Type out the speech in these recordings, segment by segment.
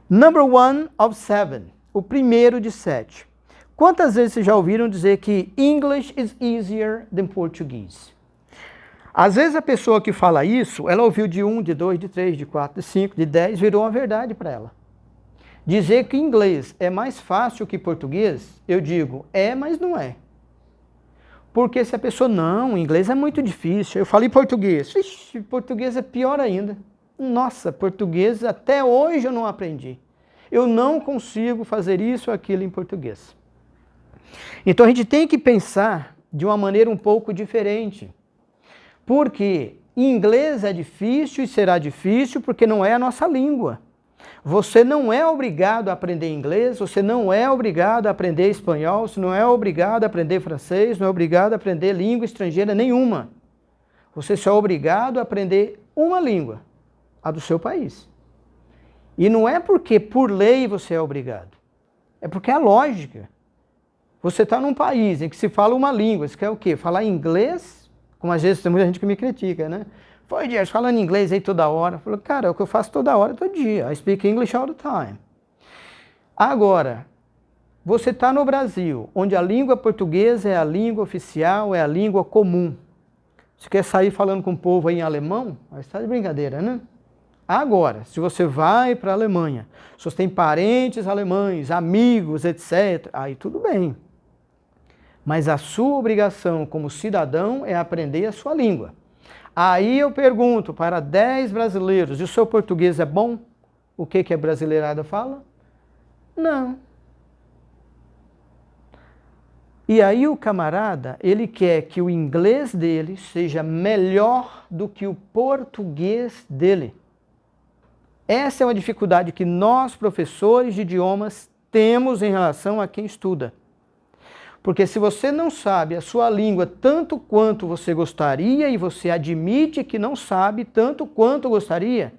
Number 1 of 7. O primeiro de 7. Quantas vezes vocês já ouviram dizer que English is easier than Portuguese? Às vezes a pessoa que fala isso, ela ouviu de 1, de 2, de 3, de 4, de 5, de 10, virou uma verdade para ela. Dizer que inglês é mais fácil que português, eu digo, mas não é. Porque se a pessoa, não, inglês é muito difícil, eu falei português, ixi, português é pior ainda. Nossa, português até hoje eu não aprendi. Eu não consigo fazer isso ou aquilo em português. Então a gente tem que pensar de uma maneira um pouco diferente. Porque inglês é difícil e será difícil porque não é a nossa língua. Você não é obrigado a aprender inglês, você não é obrigado a aprender espanhol, você não é obrigado a aprender francês, não é obrigado a aprender língua estrangeira nenhuma. Você só é obrigado a aprender uma língua, a do seu país. E não é porque por lei você é obrigado, é porque é lógica. Você está num país em que se fala uma língua, você quer o quê? Falar inglês? Como às vezes tem muita gente que me critica, né? Foi, Dias, falando inglês aí toda hora. Eu falo, cara, é o que eu faço toda hora, todo dia. I speak English all the time. Agora, você está no Brasil, onde a língua portuguesa é a língua oficial, é a língua comum. Você quer sair falando com o povo aí em alemão? Aí está de brincadeira, né? Agora, se você vai para a Alemanha, se você tem parentes alemães, amigos, etc., aí tudo bem. Mas a sua obrigação como cidadão é aprender a sua língua. Aí eu pergunto para 10 brasileiros, e o seu português é bom? O que a brasileirada fala? Não. E aí o camarada, ele quer que o inglês dele seja melhor do que o português dele. Essa é uma dificuldade que nós, professores de idiomas, temos em relação a quem estuda. Porque se você não sabe a sua língua tanto quanto você gostaria e você admite que não sabe tanto quanto gostaria,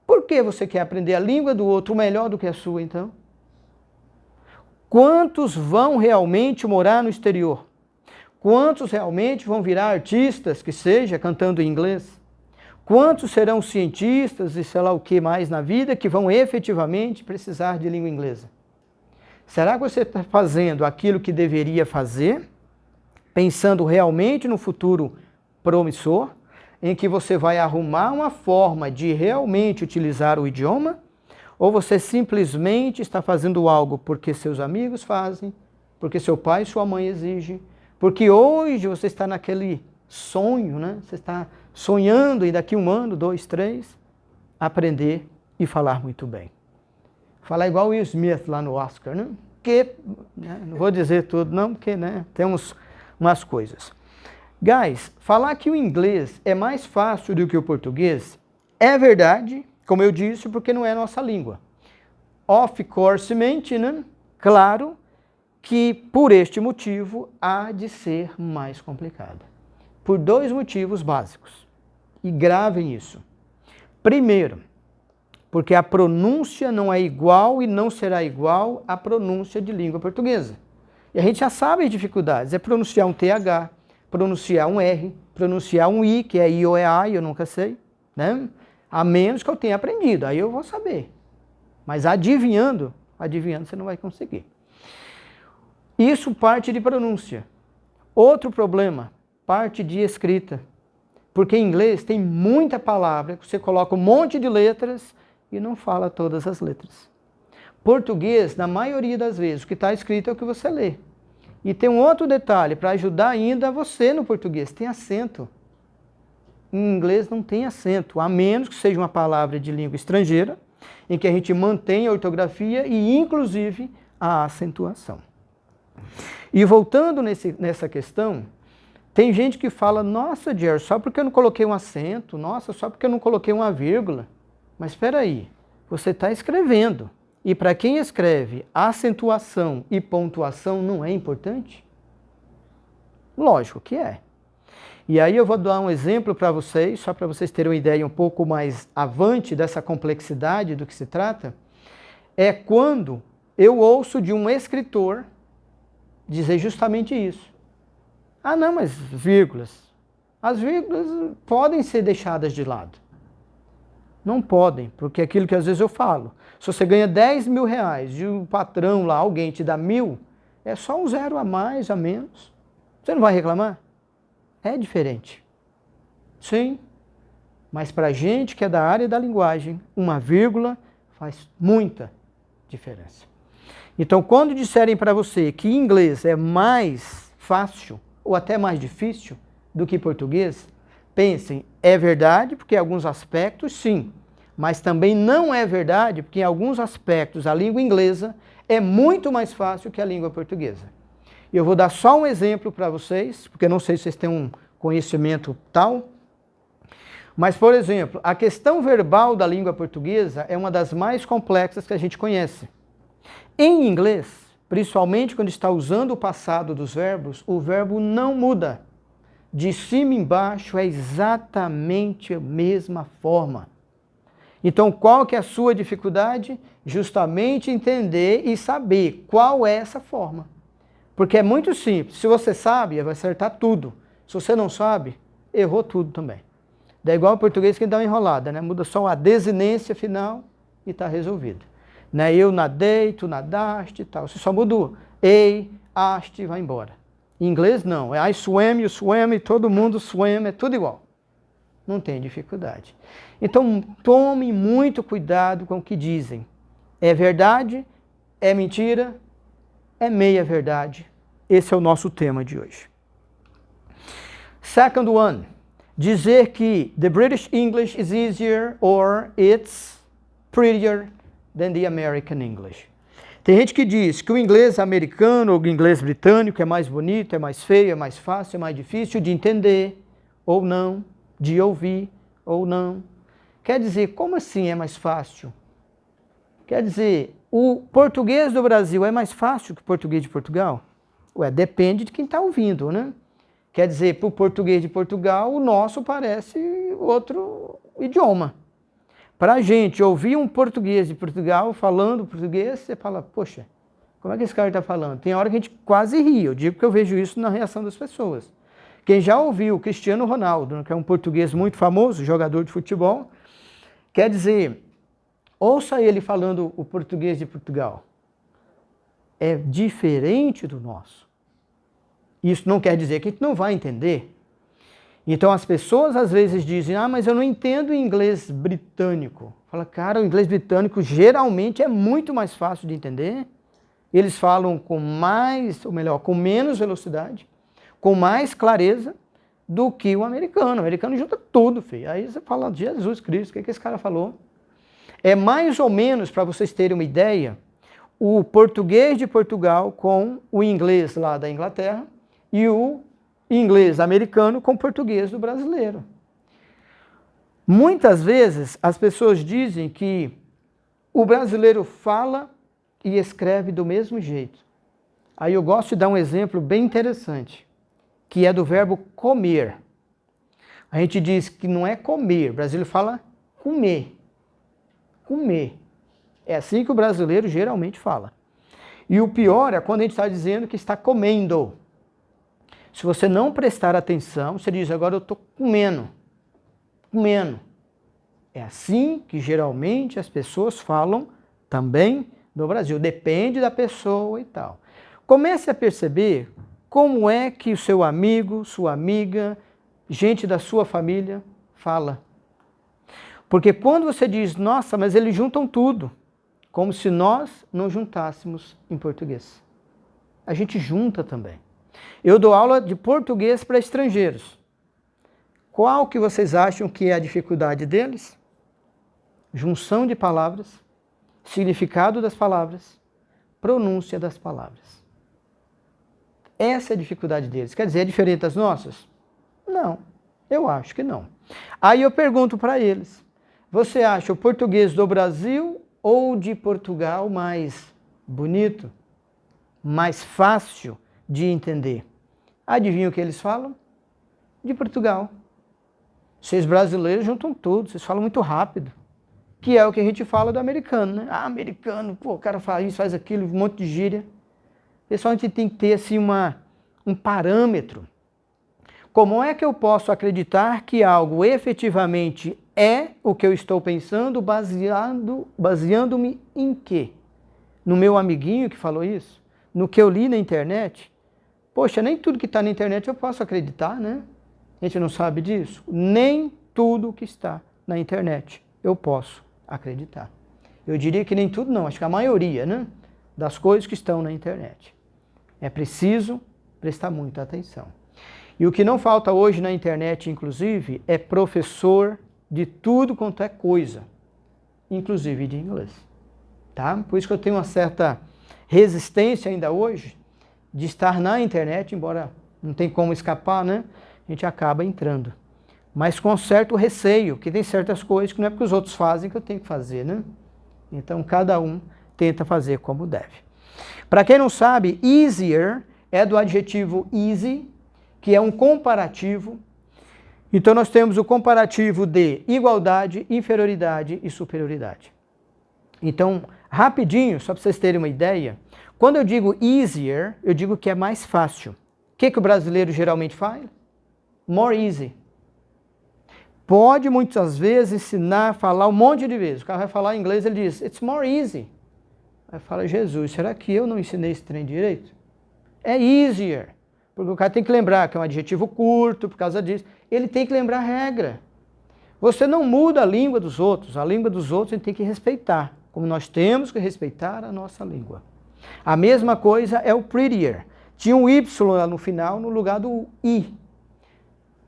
por que você quer aprender a língua do outro melhor do que a sua, então? Quantos vão realmente morar no exterior? Quantos realmente vão virar artistas, que seja, cantando em inglês? Quantos serão cientistas e sei lá o que mais na vida que vão efetivamente precisar de língua inglesa? Será que você está fazendo aquilo que deveria fazer, pensando realmente no futuro promissor, em que você vai arrumar uma forma de realmente utilizar o idioma? Ou você simplesmente está fazendo algo porque seus amigos fazem, porque seu pai e sua mãe exigem, porque hoje você está naquele sonho, né? Você está sonhando em daqui 1 ano, 2, 3, aprender e falar muito bem. Falar igual o Will Smith lá no Oscar, né? Que, né? Não vou dizer tudo não, porque né, temos umas coisas. Guys, falar que o inglês é mais fácil do que o português é verdade, como eu disse, porque não é a nossa língua. Of course, né? Claro que por este motivo há de ser mais complicada. Por 2 motivos básicos. E gravem isso. Primeiro, porque a pronúncia não é igual e não será igual à pronúncia de língua portuguesa. E a gente já sabe as dificuldades, é pronunciar um TH, pronunciar um R, pronunciar um I, que é I ou é A, eu nunca sei, né? A menos que eu tenha aprendido, aí eu vou saber. Mas adivinhando você não vai conseguir. Isso parte de pronúncia. Outro problema, parte de escrita. Porque em inglês tem muita palavra, que você coloca um monte de letras e não fala todas as letras. Português, na maioria das vezes, o que está escrito é o que você lê. E tem um outro detalhe, para ajudar ainda você no português, tem acento. Em inglês não tem acento, a menos que seja uma palavra de língua estrangeira, em que a gente mantém a ortografia e, inclusive, a acentuação. E voltando nessa questão, tem gente que fala, nossa, Jerry, só porque eu não coloquei um acento, nossa, só porque eu não coloquei uma vírgula. Mas espera aí, você está escrevendo. E para quem escreve, acentuação e pontuação não é importante? Lógico que é. E aí eu vou dar um exemplo para vocês, só para vocês terem uma ideia um pouco mais avante dessa complexidade do que se trata. É quando eu ouço de um escritor dizer justamente isso. Ah, não, mas vírgulas. As vírgulas podem ser deixadas de lado. Não podem, porque é aquilo que às vezes eu falo. Se você ganha 10 mil reais e o patrão lá, alguém te dá 1.000, é só um zero a mais, a menos. Você não vai reclamar? É diferente. Sim, mas para a gente que é da área da linguagem, uma vírgula faz muita diferença. Então, quando disserem para você que inglês é mais fácil ou até mais difícil do que português, pensem, é verdade, porque em alguns aspectos sim, mas também não é verdade, porque em alguns aspectos a língua inglesa é muito mais fácil que a língua portuguesa. E eu vou dar só um exemplo para vocês, porque eu não sei se vocês têm um conhecimento tal, mas, por exemplo, a questão verbal da língua portuguesa é uma das mais complexas que a gente conhece. Em inglês, principalmente quando está usando o passado dos verbos, o verbo não muda. De cima e embaixo é exatamente a mesma forma. Então, qual que é a sua dificuldade? Justamente entender e saber qual é essa forma. Porque é muito simples. Se você sabe, vai acertar tudo. Se você não sabe, errou tudo também. É igual o português que dá uma enrolada, né? Muda só a desinência final e está resolvido. Né? Eu nadei, tu nadaste e tal. Você só muda o ei, aste e vai embora. Em inglês não. É I swam, you swam, e todo mundo swam, é tudo igual. Não tem dificuldade. Então, tome muito cuidado com o que dizem. É verdade? É mentira? É meia verdade? Esse é o nosso tema de hoje. Second one. Dizer que the British English is easier or it's prettier than the American English. Tem gente que diz que o inglês americano ou o inglês britânico é mais bonito, é mais feio, é mais fácil, é mais difícil de entender ou não, de ouvir ou não. Quer dizer, como assim é mais fácil? Quer dizer, o português do Brasil é mais fácil que o português de Portugal? Ué, depende de quem está ouvindo, né? Quer dizer, para o português de Portugal, o nosso parece outro idioma. Para a gente ouvir um português de Portugal falando português, você fala, poxa, como é que esse cara está falando? Tem hora que a gente quase ri, eu digo que eu vejo isso na reação das pessoas. Quem já ouviu o Cristiano Ronaldo, que é um português muito famoso, jogador de futebol, quer dizer, ouça ele falando o português de Portugal. É diferente do nosso. Isso não quer dizer que a gente não vai entender. Então as pessoas às vezes dizem, mas eu não entendo o inglês britânico. Fala, cara, o inglês britânico geralmente é muito mais fácil de entender. Eles falam com mais, ou melhor, com menos velocidade, com mais clareza do que o americano. O americano junta tudo, filho. Aí você fala, Jesus Cristo, o que esse cara falou? É mais ou menos, para vocês terem uma ideia, o português de Portugal com o inglês lá da Inglaterra e o inglês americano com o português do brasileiro. Muitas vezes as pessoas dizem que o brasileiro fala e escreve do mesmo jeito. Aí eu gosto de dar um exemplo bem interessante, que é do verbo comer. A gente diz que não é comer, o brasileiro fala comer. Comer. É assim que o brasileiro geralmente fala. E o pior é quando a gente está dizendo que está comendo. Se você não prestar atenção, você diz, agora eu estou comendo. Comendo. É assim que geralmente as pessoas falam também no Brasil. Depende da pessoa e tal. Comece a perceber como é que o seu amigo, sua amiga, gente da sua família fala. Porque quando você diz, nossa, mas eles juntam tudo, como se nós não juntássemos em português. A gente junta também. Eu dou aula de português para estrangeiros. Qual que vocês acham que é a dificuldade deles? Junção de palavras, significado das palavras, pronúncia das palavras. Essa é a dificuldade deles. Quer dizer, é diferente das nossas? Não, eu acho que não. Aí eu pergunto para eles, você acha o português do Brasil ou de Portugal mais bonito, mais fácil de entender? Adivinha o que eles falam? De Portugal. Vocês brasileiros juntam tudo, vocês falam muito rápido. Que é o que a gente fala do americano, né? Americano, pô, o cara faz isso, faz aquilo, um monte de gíria. Pessoal, a gente tem que ter assim um parâmetro. Como é que eu posso acreditar que algo efetivamente é o que eu estou pensando baseando-me em quê? No meu amiguinho que falou isso? No que eu li na internet? Poxa, nem tudo que está na internet eu posso acreditar, né? A gente não sabe disso? Nem tudo que está na internet eu posso acreditar. Eu diria que nem tudo não, acho que a maioria, né? Das coisas que estão na internet. É preciso prestar muita atenção. E o que não falta hoje na internet, inclusive, é professor de tudo quanto é coisa, inclusive de inglês. Tá? Por isso que eu tenho uma certa resistência ainda hoje de estar na internet, embora não tem como escapar, né? A gente acaba entrando. Mas com certo receio, que tem certas coisas que não é porque os outros fazem que eu tenho que fazer, né? Então cada um tenta fazer como deve. Para quem não sabe, easier é do adjetivo easy, que é um comparativo. Então nós temos o comparativo de igualdade, inferioridade e superioridade. Então, rapidinho, só para vocês terem uma ideia, quando eu digo easier, eu digo que é mais fácil. O que o brasileiro geralmente faz? More easy. Pode muitas vezes ensinar, falar um monte de vezes. O cara vai falar em inglês, ele diz, it's more easy. Aí fala, Jesus, será que eu não ensinei esse trem direito? É easier. Porque o cara tem que lembrar que é um adjetivo curto, por causa disso. Ele tem que lembrar a regra. Você não muda a língua dos outros. A língua dos outros a gente tem que respeitar. Como nós temos que respeitar a nossa língua. A mesma coisa é o prettier. Tinha um Y lá no final, no lugar do I.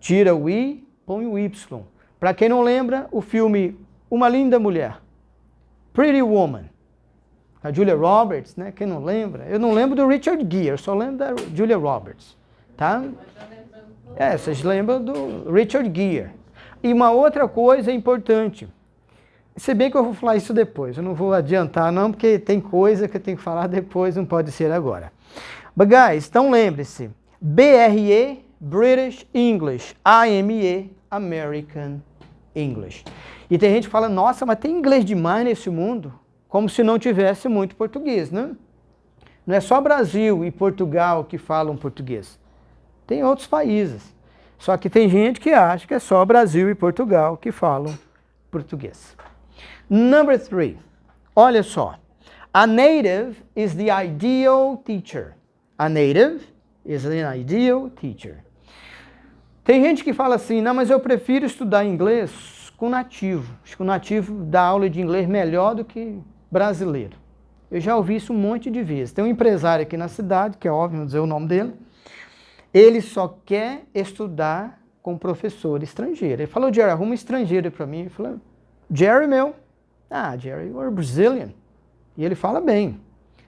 Tira o I, põe o Y. Para quem não lembra, o filme Uma Linda Mulher. Pretty Woman. A Julia Roberts, né? Quem não lembra? Eu não lembro do Richard Gere, só lembro da Julia Roberts. Tá? Vocês lembram do Richard Gere. E uma outra coisa importante. Se bem que eu vou falar isso depois, eu não vou adiantar não, porque tem coisa que eu tenho que falar depois, não pode ser agora. But guys, então lembre-se, BRE, British English, AME, American English. E tem gente que fala, nossa, mas tem inglês demais nesse mundo, como se não tivesse muito português, né? Não é só Brasil e Portugal que falam português, tem outros países. Só que tem gente que acha que é só Brasil e Portugal que falam português. Number 3. Olha só. A native is the ideal teacher. A native is an ideal teacher. Tem gente que fala assim, não, mas eu prefiro estudar inglês com nativo. Acho que o nativo dá aula de inglês melhor do que brasileiro. Eu já ouvi isso um monte de vezes. Tem um empresário aqui na cidade, que é óbvio, não dizer o nome dele. Ele só quer estudar com professor estrangeiro. Ele falou, Jerry, arruma um estrangeiro para mim. Eu falei, Jerry, meu. Jerry, you're Brazilian. E ele fala bem.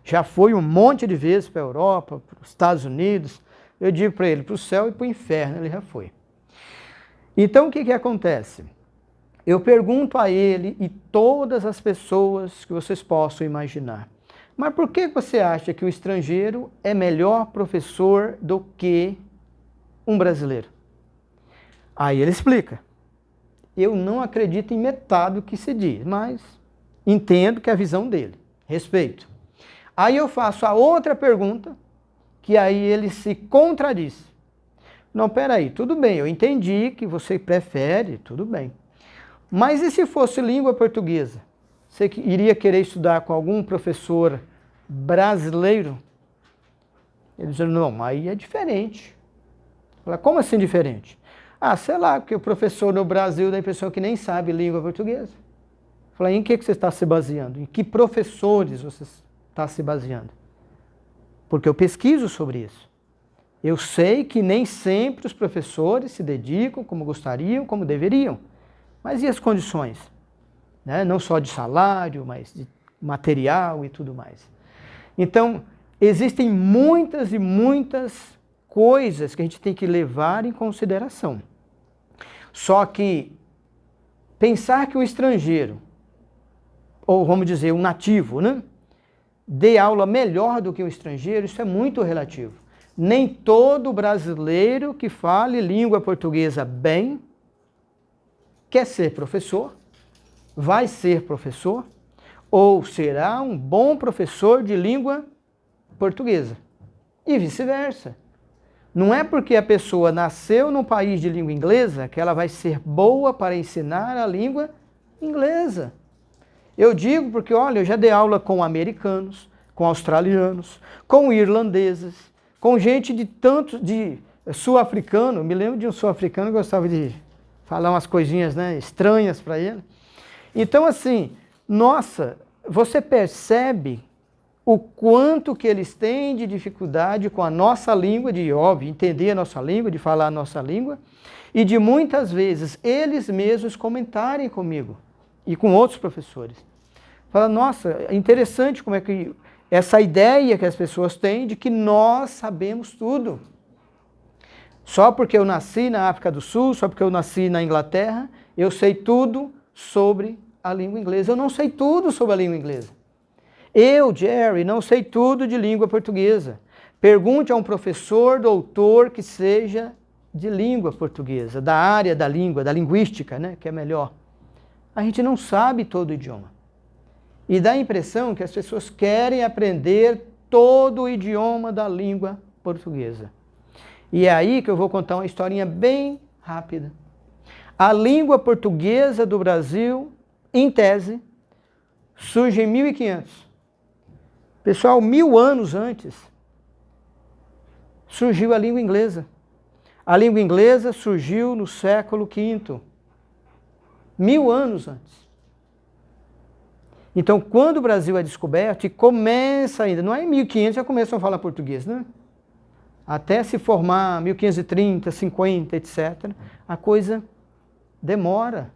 Já foi um monte de vezes para a Europa, para os Estados Unidos. Eu digo para ele, para o céu e para o inferno, ele já foi. Então, o que acontece? Eu pergunto a ele e todas as pessoas que vocês possam imaginar. Mas por que você acha que o estrangeiro é melhor professor do que um brasileiro? Aí ele explica. Eu não acredito em metade do que se diz, mas entendo que é a visão dele. Respeito. Aí eu faço a outra pergunta, que aí ele se contradiz. Não, peraí, tudo bem, eu entendi que você prefere, tudo bem. Mas e se fosse língua portuguesa? Você iria querer estudar com algum professor brasileiro? Ele diz, não, aí é diferente. Fala, como assim diferente? Sei lá, porque o professor no Brasil dá a impressão que nem sabe língua portuguesa. Fala, em que você está se baseando? Em que professores você está se baseando? Porque eu pesquiso sobre isso. Eu sei que nem sempre os professores se dedicam como gostariam, como deveriam. Mas e as condições? Né? Não só de salário, mas de material e tudo mais. Então, existem muitas e muitas coisas que a gente tem que levar em consideração. Só que pensar que o estrangeiro, ou vamos dizer, um nativo, né, dê aula melhor do que o estrangeiro, isso é muito relativo. Nem todo brasileiro que fale língua portuguesa bem quer ser professor, vai ser professor, ou será um bom professor de língua portuguesa. E vice-versa. Não é porque a pessoa nasceu num país de língua inglesa que ela vai ser boa para ensinar a língua inglesa. Eu digo porque, olha, eu já dei aula com americanos, com australianos, com irlandeses, com gente de sul-africano. Me lembro de um sul-africano que gostava de falar umas coisinhas, né, estranhas para ele. Então, assim, nossa, você percebe o quanto que eles têm de dificuldade com a nossa língua, de, óbvio, entender a nossa língua, de falar a nossa língua, e de muitas vezes eles mesmos comentarem comigo e com outros professores. Fala, nossa, é interessante como é que essa ideia que as pessoas têm de que nós sabemos tudo. Só porque eu nasci na África do Sul, só porque eu nasci na Inglaterra, eu sei tudo sobre a língua inglesa. Eu não sei tudo sobre a língua inglesa. Eu, Jerry, não sei tudo de língua portuguesa. Pergunte a um professor, doutor, que seja de língua portuguesa, da área da língua, da linguística, né, que é melhor. A gente não sabe todo o idioma. E dá a impressão que as pessoas querem aprender todo o idioma da língua portuguesa. E é aí que eu vou contar uma historinha bem rápida. A língua portuguesa do Brasil, em tese, surge em 1500. Pessoal, 1000 anos antes, surgiu a língua inglesa. A língua inglesa surgiu no século V. 1000 anos antes. Então, quando o Brasil é descoberto, e começa ainda, não é em 1500 já começam a falar português, né? Até se formar 1530, 50, etc., a coisa demora.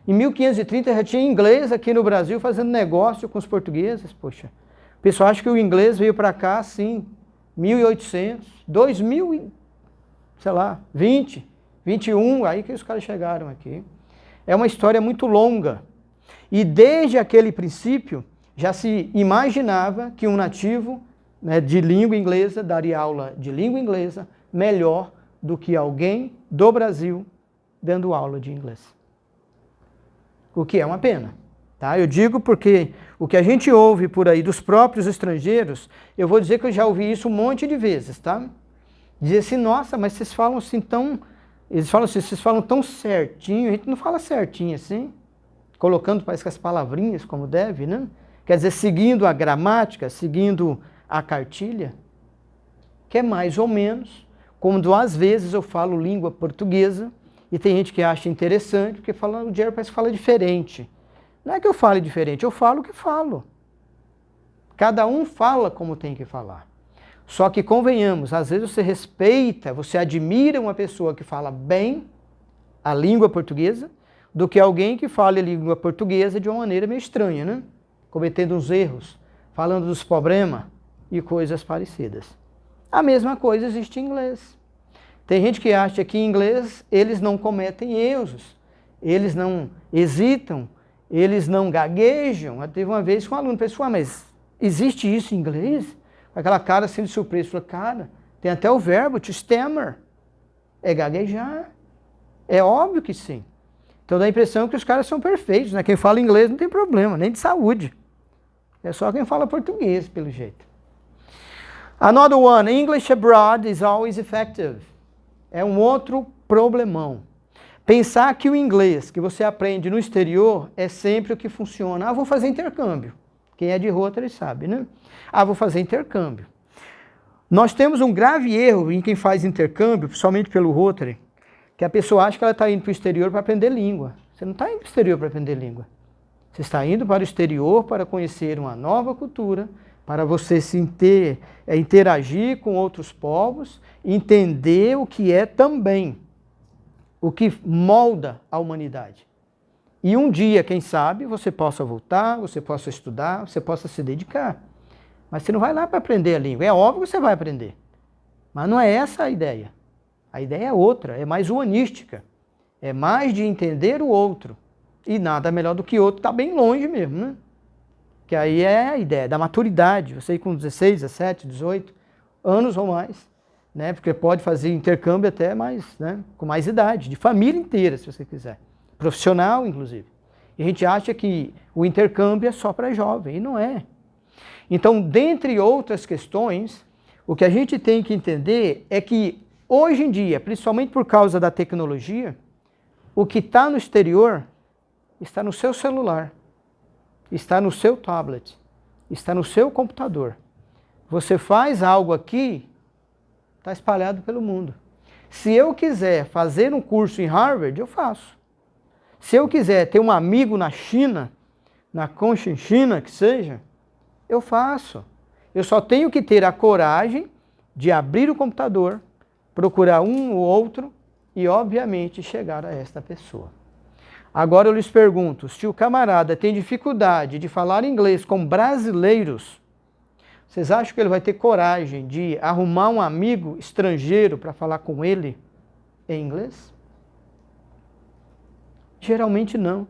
Em 1530 já tinha inglês aqui no Brasil fazendo negócio com os portugueses, poxa. O pessoal acha que o inglês veio para cá, assim, 1800, 2000, sei lá, 20, 21, aí que os caras chegaram aqui. É uma história muito longa. E desde aquele princípio, já se imaginava que um nativo, né, de língua inglesa daria aula de língua inglesa melhor do que alguém do Brasil dando aula de inglês. O que é uma pena. Tá? Eu digo porque o que a gente ouve por aí dos próprios estrangeiros, eu vou dizer que eu já ouvi isso um monte de vezes, tá? Dizer assim, nossa, mas vocês falam assim tão... Eles falam assim, vocês falam tão certinho, a gente não fala certinho assim, colocando parece que as palavrinhas como deve, né? Quer dizer, seguindo a gramática, seguindo a cartilha, que é mais ou menos, quando às vezes eu falo língua portuguesa, e tem gente que acha interessante, porque fala, o Jerry parece que fala diferente. Não é que eu fale diferente, eu falo o que falo. Cada um fala como tem que falar. Só que convenhamos, às vezes você respeita, você admira uma pessoa que fala bem a língua portuguesa, do que alguém que fale a língua portuguesa de uma maneira meio estranha, né? Cometendo uns erros, falando dos problemas e coisas parecidas. A mesma coisa existe em inglês. Tem gente que acha que em inglês eles não cometem erros, eles não hesitam, eles não gaguejam. Eu teve uma vez que um aluno pensou, mas existe isso em inglês? Aquela cara assim de surpresa, falou, cara, tem até o verbo to stammer, é gaguejar. É óbvio que sim. Então dá a impressão que os caras são perfeitos, né? Quem fala inglês não tem problema, nem de saúde. É só quem fala português, pelo jeito. Another one, English abroad is always effective. É um outro problemão. Pensar que o inglês que você aprende no exterior é sempre o que funciona. Ah, vou fazer intercâmbio. Quem é de Rotary sabe, né? Ah, vou fazer intercâmbio. Nós temos um grave erro em quem faz intercâmbio, principalmente pelo Rotary, que a pessoa acha que ela está indo para o exterior para aprender língua. Você não está indo para o exterior para aprender língua. Você está indo para o exterior para conhecer uma nova cultura, para você se interagir com outros povos, entender o que é também, o que molda a humanidade. E um dia, quem sabe, você possa voltar, você possa estudar, você possa se dedicar. Mas você não vai lá para aprender a língua. É óbvio que você vai aprender. Mas não é essa a ideia. A ideia é outra, é mais humanística. É mais de entender o outro. E nada melhor do que o outro está bem longe mesmo, né? Que aí é a ideia da maturidade. Você ir com 16, 17, 18 anos ou mais, né? Porque pode fazer intercâmbio até mais, né? Com mais idade, de família inteira, se você quiser. Profissional, inclusive. E a gente acha que o intercâmbio é só para jovem, e não é. Então, dentre outras questões, O que a gente tem que entender é que, hoje em dia, principalmente por causa da tecnologia, o que está no exterior está no seu celular, está no seu tablet, está no seu computador. Você faz algo aqui, está espalhado pelo mundo. Se eu quiser fazer um curso em Harvard, eu faço. Se eu quiser ter um amigo na China, na Conchinchina que seja, eu faço. Eu só tenho que ter a coragem de abrir o computador, procurar um ou outro e, obviamente, chegar a esta pessoa. Agora eu lhes pergunto, se o camarada tem dificuldade de falar inglês com brasileiros, vocês acham que ele vai ter coragem de arrumar um amigo estrangeiro para falar com ele em inglês? Geralmente não.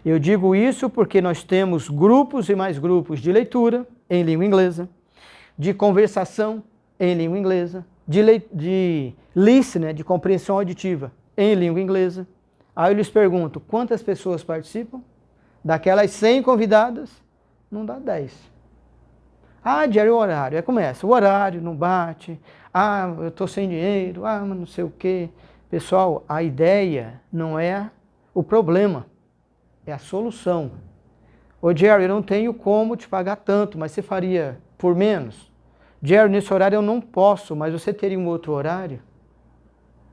Eu digo isso porque nós temos grupos e mais grupos de leitura em língua inglesa, de conversação em língua inglesa, de listening, de compreensão auditiva em língua inglesa. Aí eu lhes pergunto, quantas pessoas participam? Daquelas 100 convidadas, não dá 10. Ah, Jerry, o horário. Aí começa, o horário não bate, ah, eu estou sem dinheiro, ah, mas não sei o quê. Pessoal, a ideia não é o problema, é a solução. Ô Jerry, eu não tenho como te pagar tanto, mas você faria por menos? Jerry, nesse horário eu não posso, mas você teria um outro horário?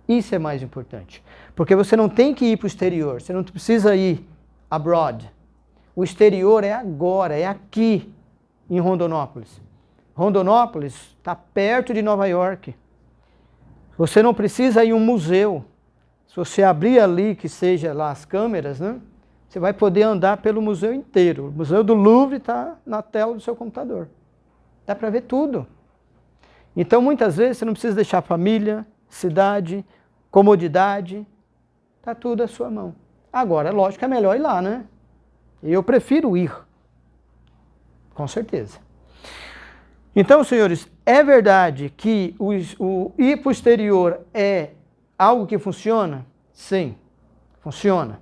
Isso é mais importante. Porque você não tem que ir para o exterior, você não precisa ir abroad. O exterior é agora, é aqui, em Rondonópolis. Rondonópolis está perto de Nova York. Você não precisa ir a um museu. Se você abrir ali, que seja lá as câmeras, né? Você vai poder andar pelo museu inteiro. O Museu do Louvre está na tela do seu computador. Dá para ver tudo. Então, muitas vezes, você não precisa deixar família, cidade, comodidade. Está tudo à sua mão. Agora, lógico que é melhor ir lá, né? Eu prefiro ir. Com certeza. Então, senhores, é verdade que o ir para o exterior é algo que funciona? Sim, funciona.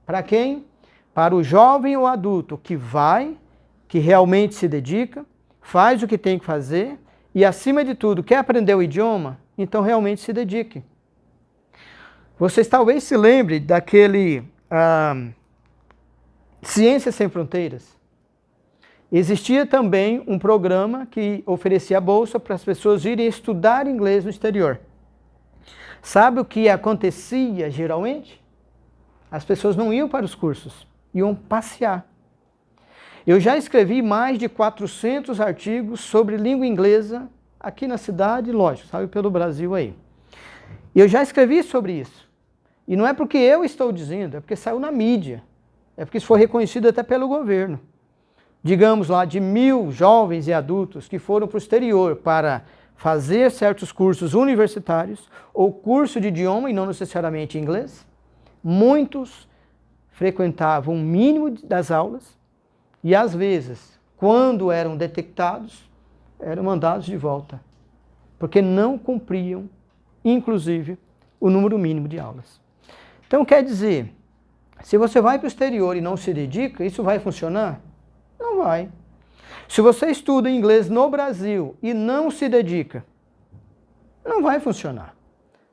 Para quem? Para o jovem ou adulto que vai, que realmente se dedica, faz o que tem que fazer e, acima de tudo, quer aprender o idioma, então realmente se dedique. Vocês talvez se lembrem daquele Ciências Sem Fronteiras. Existia também um programa que oferecia bolsa para as pessoas irem estudar inglês no exterior. Sabe o que acontecia geralmente? As pessoas não iam para os cursos, iam passear. Eu já escrevi mais de 400 artigos sobre língua inglesa aqui na cidade, lógico, sabe, pelo Brasil aí. E eu já escrevi sobre isso. E não é porque eu estou dizendo, é porque saiu na mídia. É porque isso foi reconhecido até pelo governo. Digamos lá, de 1000 jovens e adultos que foram para o exterior para fazer certos cursos universitários ou curso de idioma e não necessariamente inglês, muitos frequentavam o mínimo das aulas e, às vezes, quando eram detectados, eram mandados de volta, porque não cumpriam, inclusive, o número mínimo de aulas. Então, quer dizer, se você vai para o exterior e não se dedica, isso vai funcionar? Não vai. Se você estuda inglês no Brasil e não se dedica, não vai funcionar.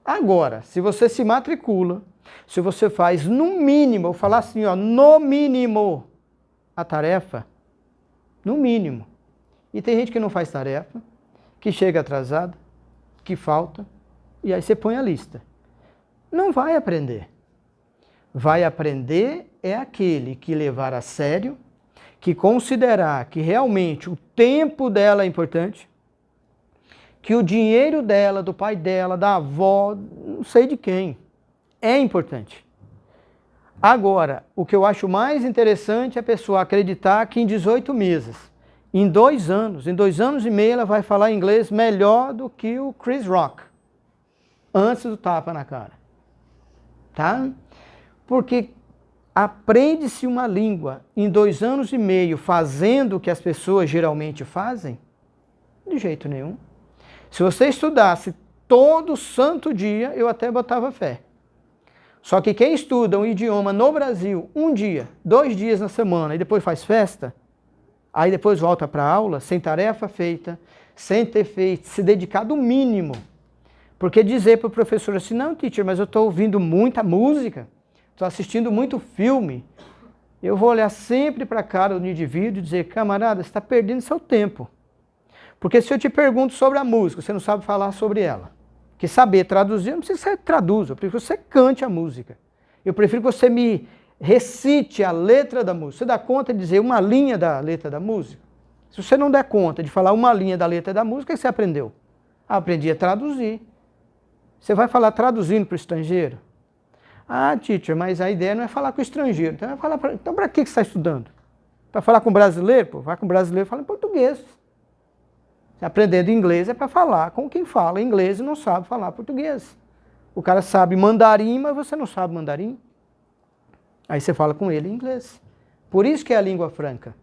Agora, se você se matricula, se você faz no mínimo, eu vou falar assim, ó, no mínimo, a tarefa, no mínimo. E tem gente que não faz tarefa, que chega atrasado, que falta, e aí você põe a lista. Não vai aprender. Vai aprender é aquele que levar a sério, que considerar que realmente o tempo dela é importante, que o dinheiro dela, do pai dela, da avó, não sei de quem, é importante. Agora, o que eu acho mais interessante é a pessoa acreditar que em 18 meses, em 2 anos, em 2 anos e meio, ela vai falar inglês melhor do que o Chris Rock, antes do tapa na cara. Tá? Porque aprende-se uma língua em 2 anos e meio fazendo o que as pessoas geralmente fazem? De jeito nenhum. Se você estudasse todo santo dia, eu até botava fé. Só que quem estuda um idioma no Brasil 1 dia, 2 dias na semana e depois faz festa, aí depois volta para a aula sem tarefa feita, sem ter feito, se dedicado o mínimo. Porque dizer para o professor assim, não, teacher, mas eu estou ouvindo muita música, estou assistindo muito filme, eu vou olhar sempre para a cara do indivíduo e dizer, camarada, você está perdendo seu tempo. Porque se eu te pergunto sobre a música, você não sabe falar sobre ela. Que saber traduzir, eu não preciso que você traduza, eu prefiro que você cante a música. Eu prefiro que você me recite a letra da música. Você dá conta de dizer uma linha da letra da música? Se você não der conta de falar uma linha da letra da música, o que você aprendeu? Aprendi a traduzir. Você vai falar traduzindo para o estrangeiro? Ah, teacher, mas a ideia não é falar com o estrangeiro. Então para que você está estudando? Para falar com o brasileiro? Pô, vai com o brasileiro, fala em português. Aprendendo inglês é para falar com quem fala inglês e não sabe falar português. O cara sabe mandarim, mas você não sabe mandarim. Aí você fala com ele em inglês. Por isso que é a língua franca.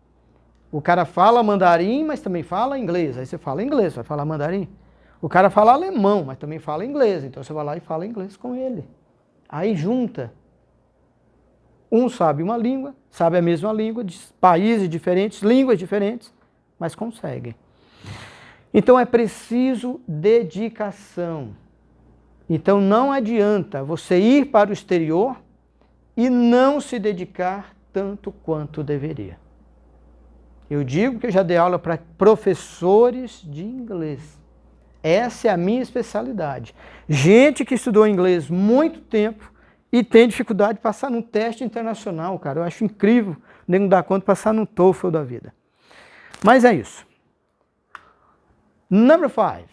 O cara fala mandarim, mas também fala inglês. Aí você fala inglês, vai falar mandarim. O cara fala alemão, mas também fala inglês. Então você vai lá e fala inglês com ele. Aí junta. Um sabe uma língua, sabe a mesma língua, de países diferentes, línguas diferentes, mas conseguem. Então é preciso dedicação. Então não adianta você ir para o exterior e não se dedicar tanto quanto deveria. Eu digo que eu já dei aula para professores de inglês. Essa é a minha especialidade. Gente que estudou inglês muito tempo e tem dificuldade de passar num teste internacional, cara. Eu acho incrível nem não dar conta de passar no TOEFL da vida. Mas é isso. Number 5.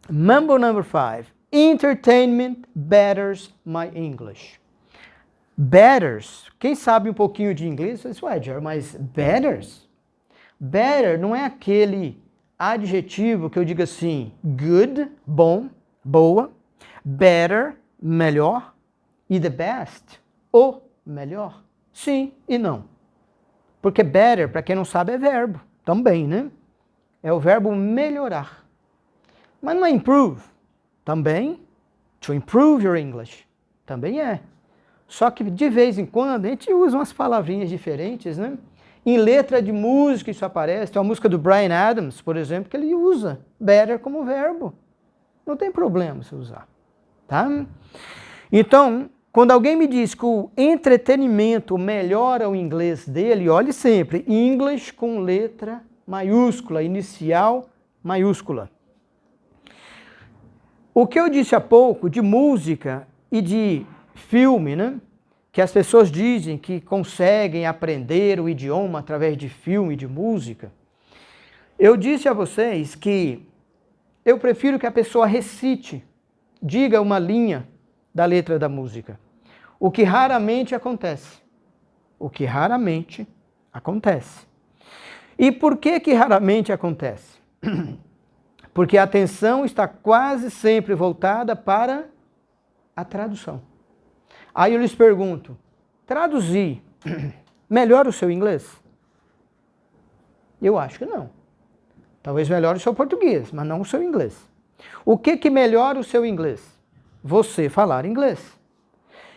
Mambo number 5. Entertainment betters my English. Betters. Quem sabe um pouquinho de inglês, diz, ué, Jerry, mas betters? Better não é aquele adjetivo que eu digo assim, good, bom, boa, better, melhor, e the best, o melhor. Sim e não. Porque better, para quem não sabe, é verbo também, né? É o verbo melhorar. Mas não é improve. Também, to improve your English. Também é. Só que de vez em quando a gente usa umas palavrinhas diferentes, né? Em letra de música isso aparece. Tem uma música do Bryan Adams, por exemplo, que ele usa better como verbo. Não tem problema se usar. Tá? Então, quando alguém me diz que o entretenimento melhora o inglês dele, olhe sempre, English com letra maiúscula, inicial maiúscula. O que eu disse há pouco de música e de filme, né? Que as pessoas dizem que conseguem aprender o idioma através de filme e de música. Eu disse a vocês que eu prefiro que a pessoa recite, diga uma linha da letra da música. O que raramente acontece. O que raramente acontece. E por que que raramente acontece? Porque a atenção está quase sempre voltada para a tradução. Aí eu lhes pergunto, traduzir melhora o seu inglês? Eu acho que não. Talvez melhore o seu português, mas não o seu inglês. O que que melhora o seu inglês? Você falar inglês.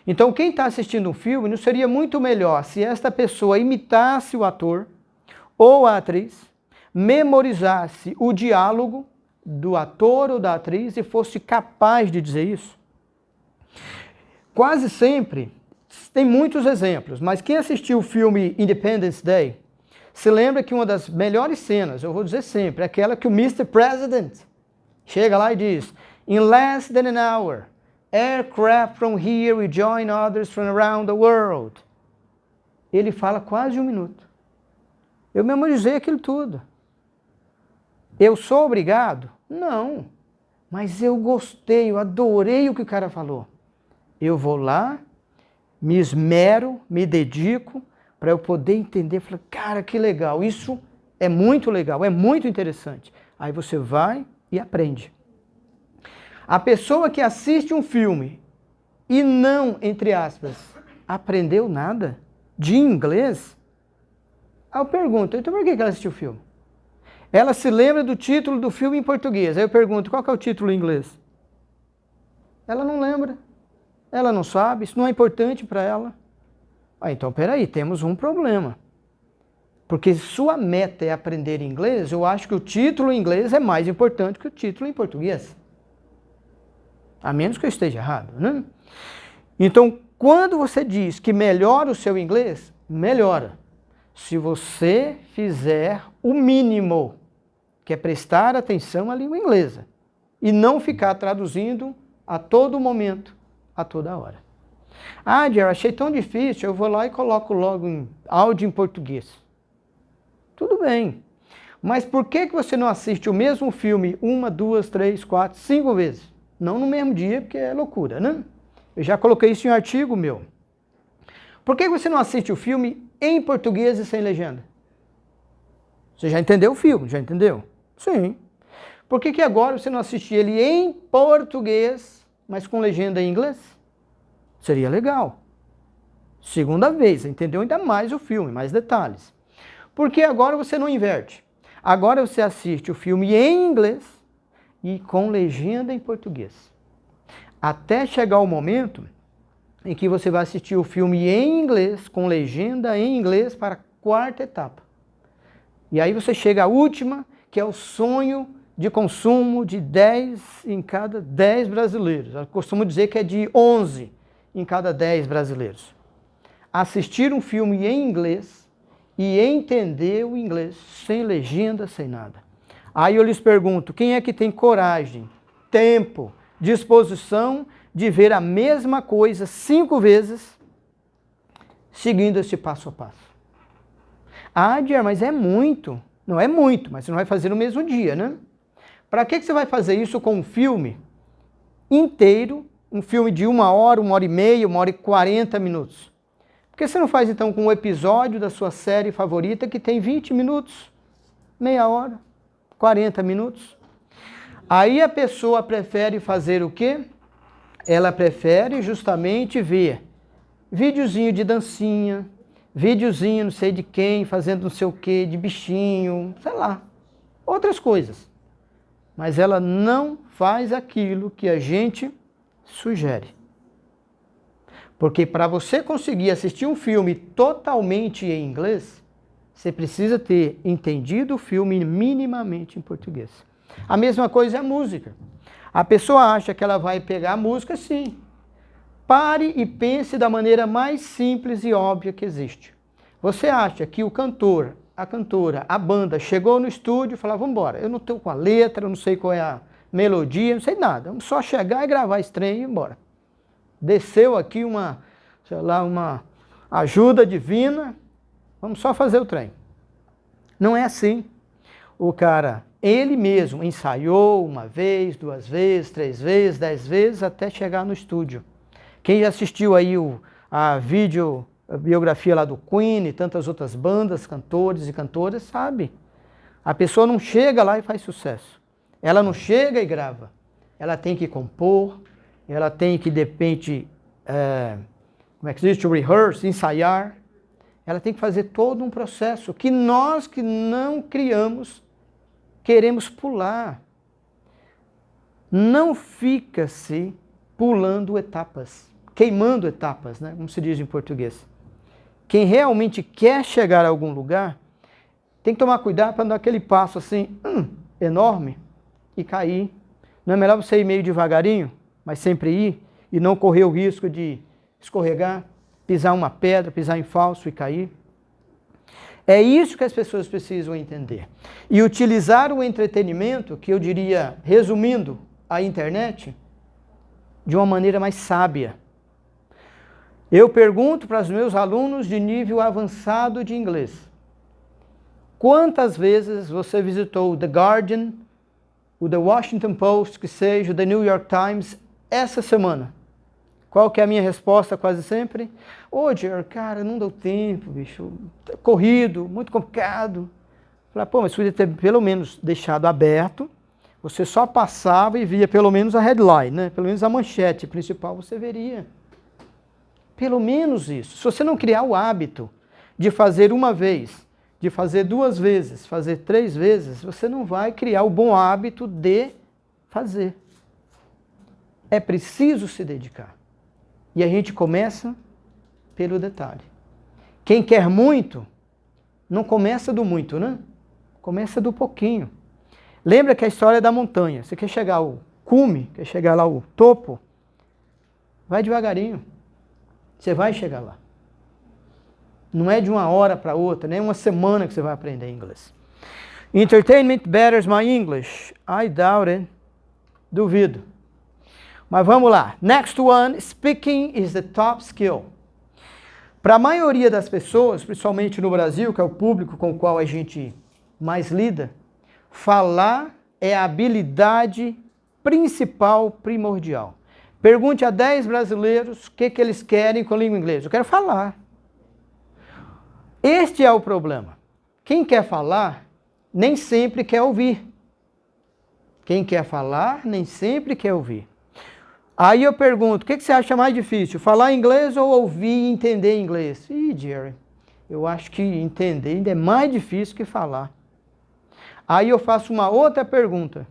Então quem está assistindo um filme, não seria muito melhor se esta pessoa imitasse o ator ou a atriz, memorizasse o diálogo do ator ou da atriz e fosse capaz de dizer isso? Quase sempre, tem muitos exemplos, mas quem assistiu o filme Independence Day, se lembra que uma das melhores cenas, eu vou dizer sempre, é aquela que o Mr. President chega lá e diz, in less than an hour, aircraft from here will join others from around the world. Ele fala quase 1 minuto. Eu memorizei aquilo tudo. Eu sou obrigado? Não. Mas eu gostei, eu adorei o que o cara falou. Eu vou lá, me esmero, me dedico para eu poder entender. Falei, cara, que legal, isso é muito legal, é muito interessante. Aí você vai e aprende. A pessoa que assiste um filme e não, entre aspas, aprendeu nada de inglês, aí eu pergunto, então por que ela assistiu o filme? Ela se lembra do título do filme em português. Aí eu pergunto, qual que é o título em inglês? Ela não lembra. Ela não sabe, isso não é importante para ela. Ah, então peraí, temos um problema. Porque se sua meta é aprender inglês, eu acho que o título em inglês é mais importante que o título em português. A menos que eu esteja errado, né? Então, quando você diz que melhora o seu inglês, melhora. Se você fizer o mínimo, que é prestar atenção à língua inglesa, e não ficar traduzindo a todo momento, a toda hora. Ah, Jerry, achei tão difícil, eu vou lá e coloco logo em áudio em português. Tudo bem. Mas por que você não assiste o mesmo filme 1, 2, 3, 4, 5 vezes? Não no mesmo dia, porque é loucura, né? Eu já coloquei isso em um artigo meu. Por que você não assiste o filme em português e sem legenda? Você já entendeu o filme, já entendeu? Sim. Por que agora você não assiste ele em português, mas com legenda em inglês? Seria legal. Segunda vez, entendeu ainda mais o filme, mais detalhes. Por que agora você não inverte? Agora você assiste o filme em inglês e com legenda em português. Até chegar o momento em que você vai assistir o filme em inglês, com legenda em inglês para a quarta etapa. E aí você chega à última, que é o sonho de consumo de 10 em cada 10 brasileiros. Eu costumo dizer que é de 11 em cada 10 brasileiros. Assistir um filme em inglês e entender o inglês, sem legenda, sem nada. Aí eu lhes pergunto, quem é que tem coragem, tempo, disposição de ver a mesma coisa 5 vezes, seguindo esse passo a passo? Ah, Dier, mas é muito. Não é muito, mas você não vai fazer no mesmo dia, né? Para que você vai fazer isso com um filme inteiro, um filme de 1 hora, 1h30, 1h40 minutos? Por que você não faz então com um episódio da sua série favorita que tem 20 minutos, meia hora, 40 minutos? Aí a pessoa prefere fazer o quê? Ela prefere justamente ver videozinho de dancinha, videozinho não sei de quem, fazendo não sei o quê, de bichinho, sei lá, outras coisas. Mas ela não faz aquilo que a gente sugere. Porque para você conseguir assistir um filme totalmente em inglês, você precisa ter entendido o filme minimamente em português. A mesma coisa é a música. A pessoa acha que ela vai pegar a música, sim. Pare e pense da maneira mais simples e óbvia que existe. Você acha que o cantor, a cantora, a banda chegou no estúdio e falou, vamos embora, eu não estou com a letra, eu não sei qual é a melodia, não sei nada. Vamos só chegar e gravar esse trem e ir embora. Desceu aqui uma ajuda divina, vamos só fazer o trem. Não é assim. O cara, ele mesmo ensaiou 1 vez, 2 vezes, 3 vezes, 10 vezes, até chegar no estúdio. Quem já assistiu aí a biografia lá do Queen e tantas outras bandas, cantores e cantoras, sabe? A pessoa não chega lá e faz sucesso. Ela não chega e grava. Ela tem que compor, ela tem que, de repente, como é que se diz? To rehearse, ensaiar. Ela tem que fazer todo um processo que nós que não criamos, queremos pular. Não fica-se pulando etapas, queimando etapas, né? Como se diz em português. Quem realmente quer chegar a algum lugar, tem que tomar cuidado para não dar aquele passo assim, enorme, e cair. Não é melhor você ir meio devagarinho, mas sempre ir, e não correr o risco de escorregar, pisar uma pedra, pisar em falso e cair? É isso que as pessoas precisam entender. E utilizar o entretenimento, que eu diria, resumindo, a internet, de uma maneira mais sábia. Eu pergunto para os meus alunos de nível avançado de inglês, quantas vezes você visitou o The Guardian, o The Washington Post, que seja o The New York Times, essa semana? Qual que é a minha resposta quase sempre? Jerry, cara, não deu tempo, bicho, corrido, muito complicado. Falei, pô, mas você podia ter pelo menos deixado aberto, você só passava e via pelo menos a headline, né? Pelo menos a manchete principal você veria. Pelo menos isso. Se você não criar o hábito de fazer 1 vez, de fazer 2 vezes, fazer 3 vezes, você não vai criar o bom hábito de fazer. É preciso se dedicar. E a gente começa pelo detalhe. Quem quer muito, Não começa do muito, né? Começa do pouquinho. Lembra que a história é da montanha. Você quer chegar ao cume, quer chegar lá ao topo, vai devagarinho. Você vai chegar lá. Não é de uma hora para outra, nem uma semana que você vai aprender inglês. Entertainment betters my English. I doubt it. Duvido. Mas vamos lá. Next one, speaking is the top skill. Para a maioria das pessoas, principalmente no Brasil, que é o público com o qual a gente mais lida, falar é a habilidade principal, primordial. Pergunte a 10 brasileiros o que eles querem com a língua inglesa. Eu quero falar. Este é o problema. Quem quer falar, nem sempre quer ouvir. Quem quer falar, nem sempre quer ouvir. Aí eu pergunto, o que você acha mais difícil? Falar inglês ou ouvir e entender inglês? Ih, Jerry, eu acho que entender ainda é mais difícil que falar. Aí eu faço uma outra pergunta.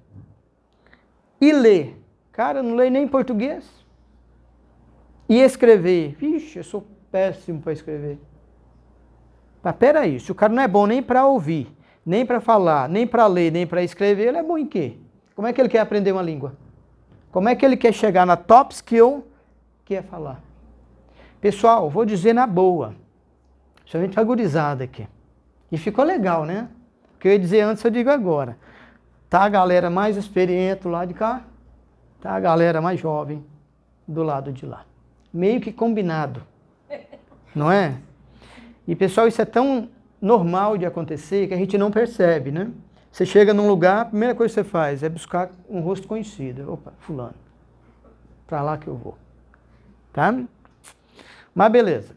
E ler? Cara, eu não leio nem português. E escrever? Vixe, eu sou péssimo para escrever. Mas peraí, se o cara não é bom nem para ouvir, nem para falar, nem para ler, nem para escrever, ele é bom em quê? Como é que ele quer aprender uma língua? Como é que ele quer chegar na top skill, que é falar? Pessoal, vou dizer na boa. Deixa a gente agorizada aqui. E ficou legal, né? O que eu ia dizer antes, eu digo agora. Tá a galera mais experiente do lado de cá, tá a galera mais jovem do lado de lá. Meio que combinado, não é? E pessoal, isso é tão normal de acontecer que a gente não percebe, né? Você chega num lugar, a primeira coisa que você faz é buscar um rosto conhecido. Opa, fulano. Para lá que eu vou. Tá? Mas beleza.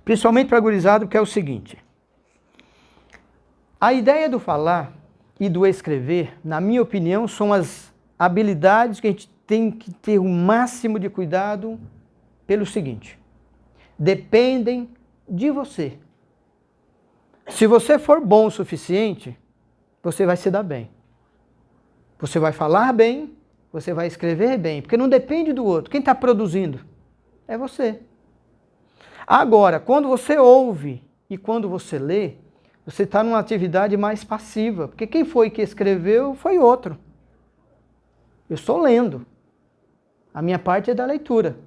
Principalmente para gurizado, que é o seguinte. A ideia do falar e do escrever, na minha opinião, são as habilidades que a gente tem que ter o máximo de cuidado pelo seguinte. Dependem de você. Se você for bom o suficiente, você vai se dar bem. Você vai falar bem, você vai escrever bem, porque não depende do outro. Quem está produzindo é você. Agora, quando você ouve e quando você lê, você está numa atividade mais passiva, porque quem foi que escreveu foi outro. Eu estou lendo. A minha parte é da leitura.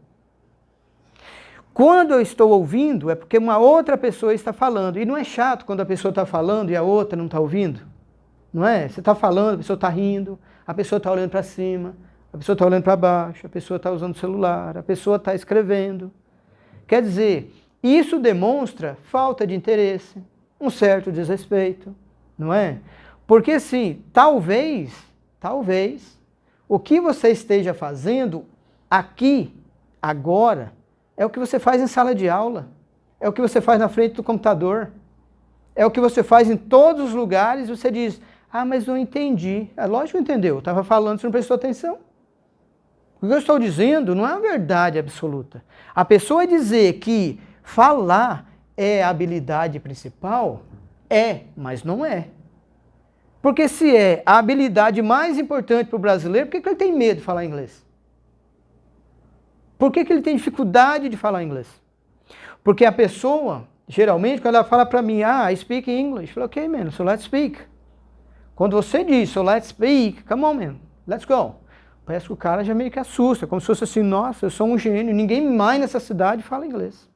Quando eu estou ouvindo, é porque uma outra pessoa está falando. E não é chato quando a pessoa está falando e a outra não está ouvindo? Não é? Você está falando, a pessoa está rindo, a pessoa está olhando para cima, a pessoa está olhando para baixo, a pessoa está usando o celular, a pessoa está escrevendo. Quer dizer, isso demonstra falta de interesse, um certo desrespeito, não é? Porque sim, talvez, o que você esteja fazendo aqui, agora, é o que você faz em sala de aula, é o que você faz na frente do computador, é o que você faz em todos os lugares, você diz, ah, mas não entendi. É lógico que entendeu, eu estava falando, você não prestou atenção. O que eu estou dizendo não é uma verdade absoluta. A pessoa dizer que falar é a habilidade principal, mas não é. Porque se é a habilidade mais importante para o brasileiro, por que ele tem medo de falar inglês? Por que ele tem dificuldade de falar inglês? Porque a pessoa, geralmente, quando ela fala para mim, I speak English, eu falo, ok, man, so let's speak. Quando você diz, so let's speak, come on, man, let's go. Parece que o cara já meio que assusta, como se fosse assim, nossa, eu sou um gênio, ninguém mais nessa cidade fala inglês.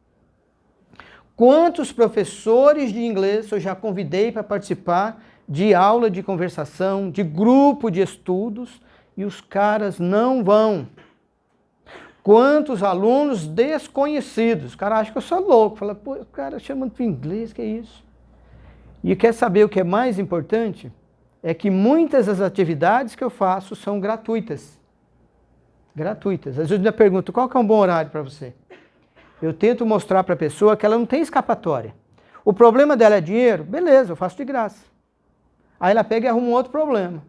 Quantos professores de inglês eu já convidei para participar de aula de conversação, de grupo de estudos, e os caras não vão. Quantos alunos desconhecidos, o cara acha que eu sou louco, fala, pô, o cara chama de inglês, que é isso? E quer saber o que é mais importante? É que muitas das atividades que eu faço são gratuitas. Gratuitas. Às vezes eu me pergunto, qual que é um bom horário para você? Eu tento mostrar para a pessoa que ela não tem escapatória. O problema dela é dinheiro? Beleza, eu faço de graça. Aí ela pega e arruma um outro problema.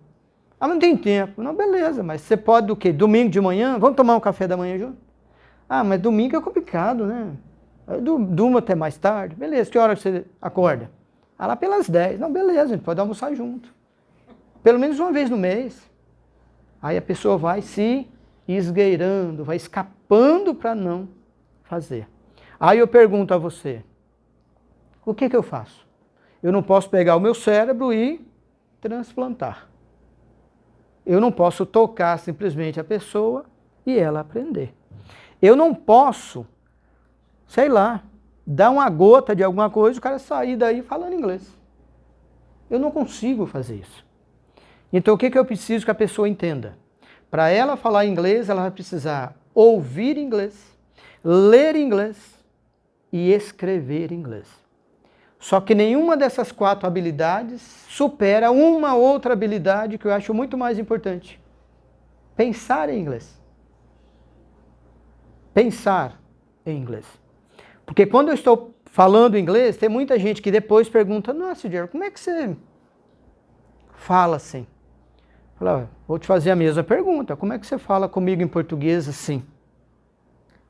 Ah, mas não tem tempo. Não, beleza, mas você pode do quê? Domingo de manhã? Vamos tomar um café da manhã junto? Ah, mas domingo é complicado, né? Durmo até mais tarde. Beleza, que hora você acorda? Ah, lá pelas 10. Não, beleza, a gente pode almoçar junto. Pelo menos uma vez no mês. Aí a pessoa vai se esgueirando, vai escapando para não fazer. Aí eu pergunto a você, o que eu faço? Eu não posso pegar o meu cérebro e transplantar. Eu não posso tocar simplesmente a pessoa e ela aprender. Eu não posso, sei lá, dar uma gota de alguma coisa e o cara sair daí falando inglês. Eu não consigo fazer isso. Então o que eu preciso que a pessoa entenda? Para ela falar inglês, ela vai precisar ouvir inglês, ler inglês e escrever inglês. Só que nenhuma dessas 4 habilidades supera uma outra habilidade que eu acho muito mais importante. Pensar em inglês. Pensar em inglês. Porque quando eu estou falando inglês, tem muita gente que depois pergunta, nossa, Jerry, como é que você fala assim? Fala, vou te fazer a mesma pergunta, como é que você fala comigo em português assim?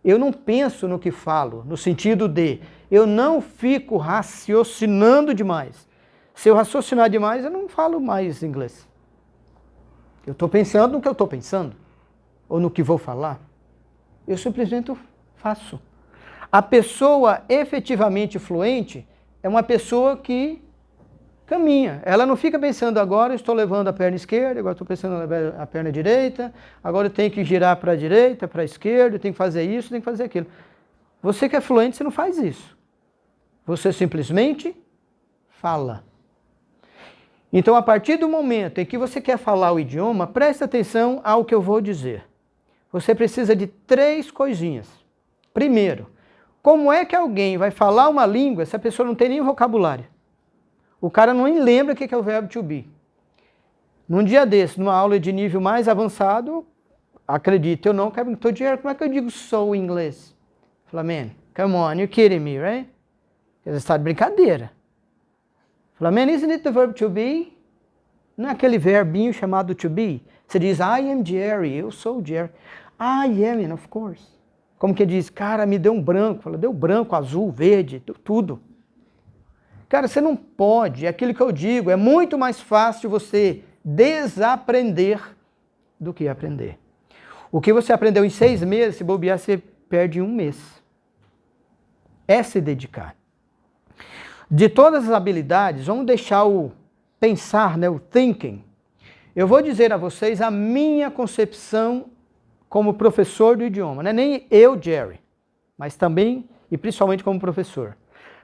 Eu não penso no que falo, no sentido de, eu não fico raciocinando demais. Se eu raciocinar demais, eu não falo mais inglês. Eu estou pensando no que eu estou pensando, ou no que vou falar. Eu simplesmente faço. A pessoa efetivamente fluente é uma pessoa que caminha. Ela não fica pensando, agora eu estou levando a perna esquerda, agora estou pensando a perna direita, agora eu tenho que girar para a direita, para a esquerda, eu tenho que fazer isso, tenho que fazer aquilo. Você que é fluente, você não faz isso. Você simplesmente fala. Então, a partir do momento em que você quer falar o idioma, preste atenção ao que eu vou dizer. Você precisa de 3 coisinhas. Primeiro, como é que alguém vai falar uma língua se a pessoa não tem nem vocabulário? O cara não lembra o que é o verbo to be. Num dia desse, numa aula de nível mais avançado, acredite ou não, perguntou, Jerry, como é que eu digo sou em inglês? Fala, man, come on, you're kidding me, right? Você está de brincadeira. Fala, man, isn't it the verb to be? Não é aquele verbinho chamado to be? Você diz, I am Jerry, eu sou Jerry. I am, of course. Como que diz, cara, me deu um branco. Fala, deu branco, azul, verde, tudo. Cara, você não pode, é aquilo que eu digo, é muito mais fácil você desaprender do que aprender. O que você aprendeu em 6 meses, se bobear, você perde em 1 mês. É se dedicar. De todas as habilidades, vamos deixar o pensar, né, o thinking. Eu vou dizer a vocês a minha concepção como professor do idioma. Não é nem eu, Jerry, mas também e principalmente como professor.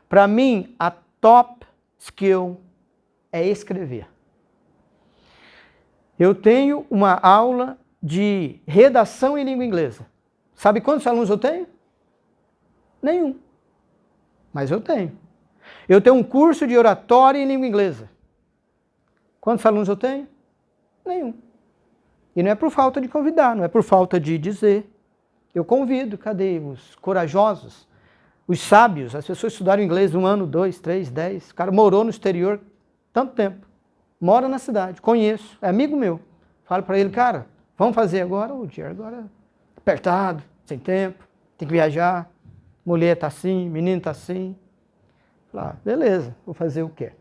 Para mim, a top skill é escrever. Eu tenho uma aula de redação em língua inglesa. Sabe quantos alunos eu tenho? Nenhum. Mas eu tenho. Eu tenho um curso de oratória em língua inglesa. Quantos alunos eu tenho? Nenhum. E não é por falta de convidar, não é por falta de dizer. Eu convido, cadê os corajosos? Os sábios, as pessoas estudaram inglês 1 ano, 2, 3, 10. O cara morou no exterior tanto tempo. Mora na cidade, conheço, é amigo meu. Falo para ele, cara, vamos fazer agora? O dia agora apertado, sem tempo, tem que viajar. Mulher tá assim, menino tá assim. Falo, beleza, vou fazer o quê?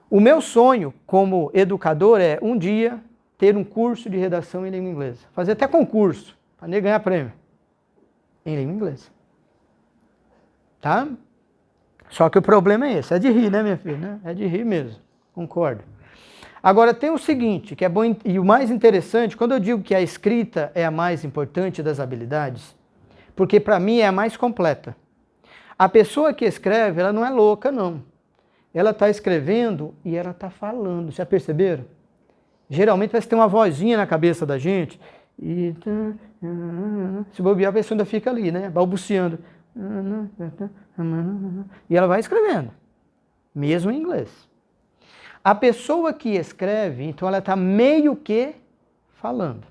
O meu sonho como educador é um dia ter um curso de redação em língua inglesa. Fazer até concurso, para nem ganhar prêmio. Em língua inglesa. Tá? Só que o problema é esse, é de rir, né, minha filha? Né? É de rir mesmo, concordo. Agora tem o seguinte, que é bom e o mais interessante, quando eu digo que a escrita é a mais importante das habilidades, porque para mim é a mais completa. A pessoa que escreve, ela não é louca, não. Ela está escrevendo e ela está falando, já perceberam? Geralmente parece que tem uma vozinha na cabeça da gente e se bobear a pessoa ainda fica ali, né, balbuciando. E ela vai escrevendo, mesmo em inglês. A pessoa que escreve, então ela está meio que falando.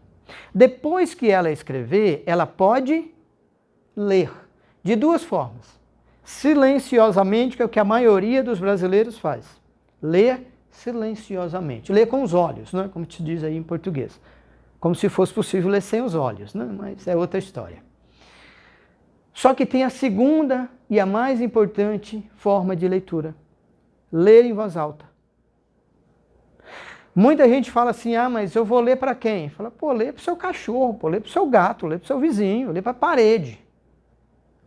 Depois que ela escrever, ela pode ler, de 2 formas. Silenciosamente, que é o que a maioria dos brasileiros faz. Ler silenciosamente. Ler com os olhos, né? Como se diz aí em português. Como se fosse possível ler sem os olhos, né? Mas é outra história. Só que tem a segunda e a mais importante forma de leitura. Ler em voz alta. Muita gente fala assim, ah, mas eu vou ler para quem? Fala, pô, lê para o seu cachorro, pô, lê para o seu gato, lê para o seu vizinho, lê para a parede.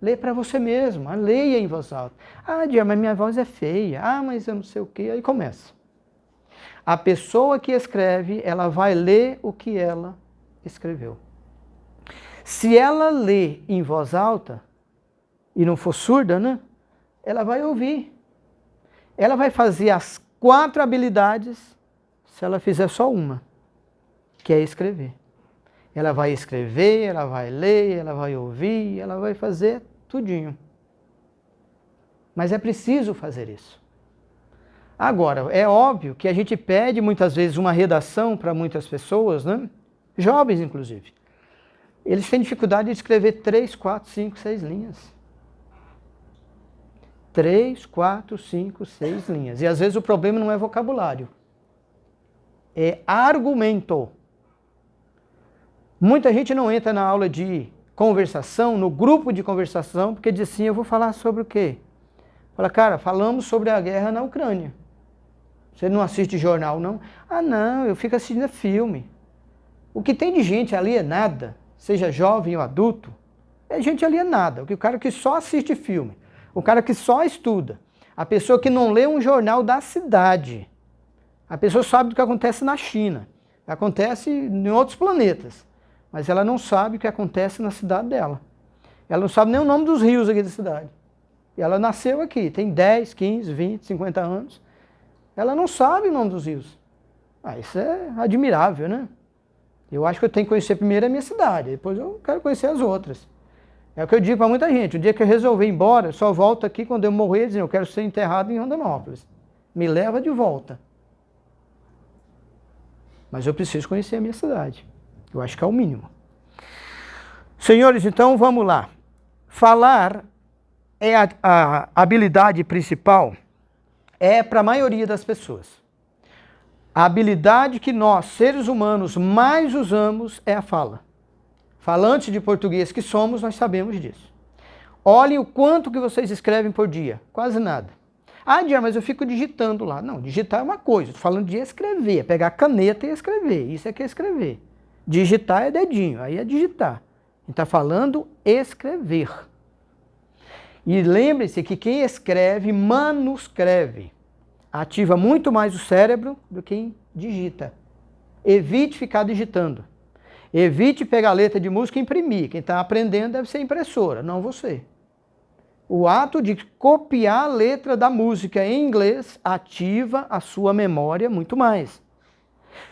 Lê para você mesmo, leia em voz alta. Ah, Diana, mas minha voz é feia. Ah, mas eu não sei o quê. Aí começa. A pessoa que escreve, ela vai ler o que ela escreveu. Se ela lê em voz alta, e não for surda, né? Ela vai ouvir. Ela vai fazer as 4 habilidades se ela fizer só uma, que é escrever. Ela vai escrever, ela vai ler, ela vai ouvir, ela vai fazer tudinho. Mas é preciso fazer isso. Agora, é óbvio que a gente pede muitas vezes uma redação para muitas pessoas, né? Jovens inclusive. Eles têm dificuldade de escrever 3, 4, 5, 6 linhas. 3, 4, 5, 6 linhas. E às vezes o problema não é vocabulário. É argumento. Muita gente não entra na aula de conversação, no grupo de conversação, porque diz assim, eu vou falar sobre o quê? Fala, cara, falamos sobre a guerra na Ucrânia. Você não assiste jornal, não? Ah, não, eu fico assistindo filme. O que tem de gente alienada, seja jovem ou adulto, é gente alienada. O cara que só assiste filme, o cara que só estuda, a pessoa que não lê um jornal da cidade, a pessoa sabe do que acontece na China, acontece em outros planetas, mas ela não sabe o que acontece na cidade dela. Ela não sabe nem o nome dos rios aqui da cidade. E ela nasceu aqui, tem 10, 15, 20, 50 anos. Ela não sabe o nome dos rios. Ah, isso é admirável, né? Eu acho que eu tenho que conhecer primeiro a minha cidade, depois eu quero conhecer as outras. É o que eu digo para muita gente, o dia que eu resolver ir embora, eu só volto aqui quando eu morrer, dizendo, eu quero ser enterrado em Rondonópolis. Me leva de volta. Mas eu preciso conhecer a minha cidade. Eu acho que é o mínimo. Senhores, então vamos lá. Falar é a habilidade principal, é para a maioria das pessoas. A habilidade que nós, seres humanos, mais usamos é a fala. Falantes de português que somos, nós sabemos disso. Olhem o quanto que vocês escrevem por dia. Quase nada. Ah, Diana, mas eu fico digitando lá. Não, digitar é uma coisa. Estou falando de escrever. É pegar a caneta e escrever. Isso é que é escrever. Digitar é dedinho. Aí é digitar. A gente está falando escrever. E lembre-se que quem escreve, manuscreve. Ativa muito mais o cérebro do que quem digita. Evite ficar digitando. Evite pegar a letra de música e imprimir. Quem está aprendendo deve ser a impressora, não você. O ato de copiar a letra da música em inglês ativa a sua memória muito mais.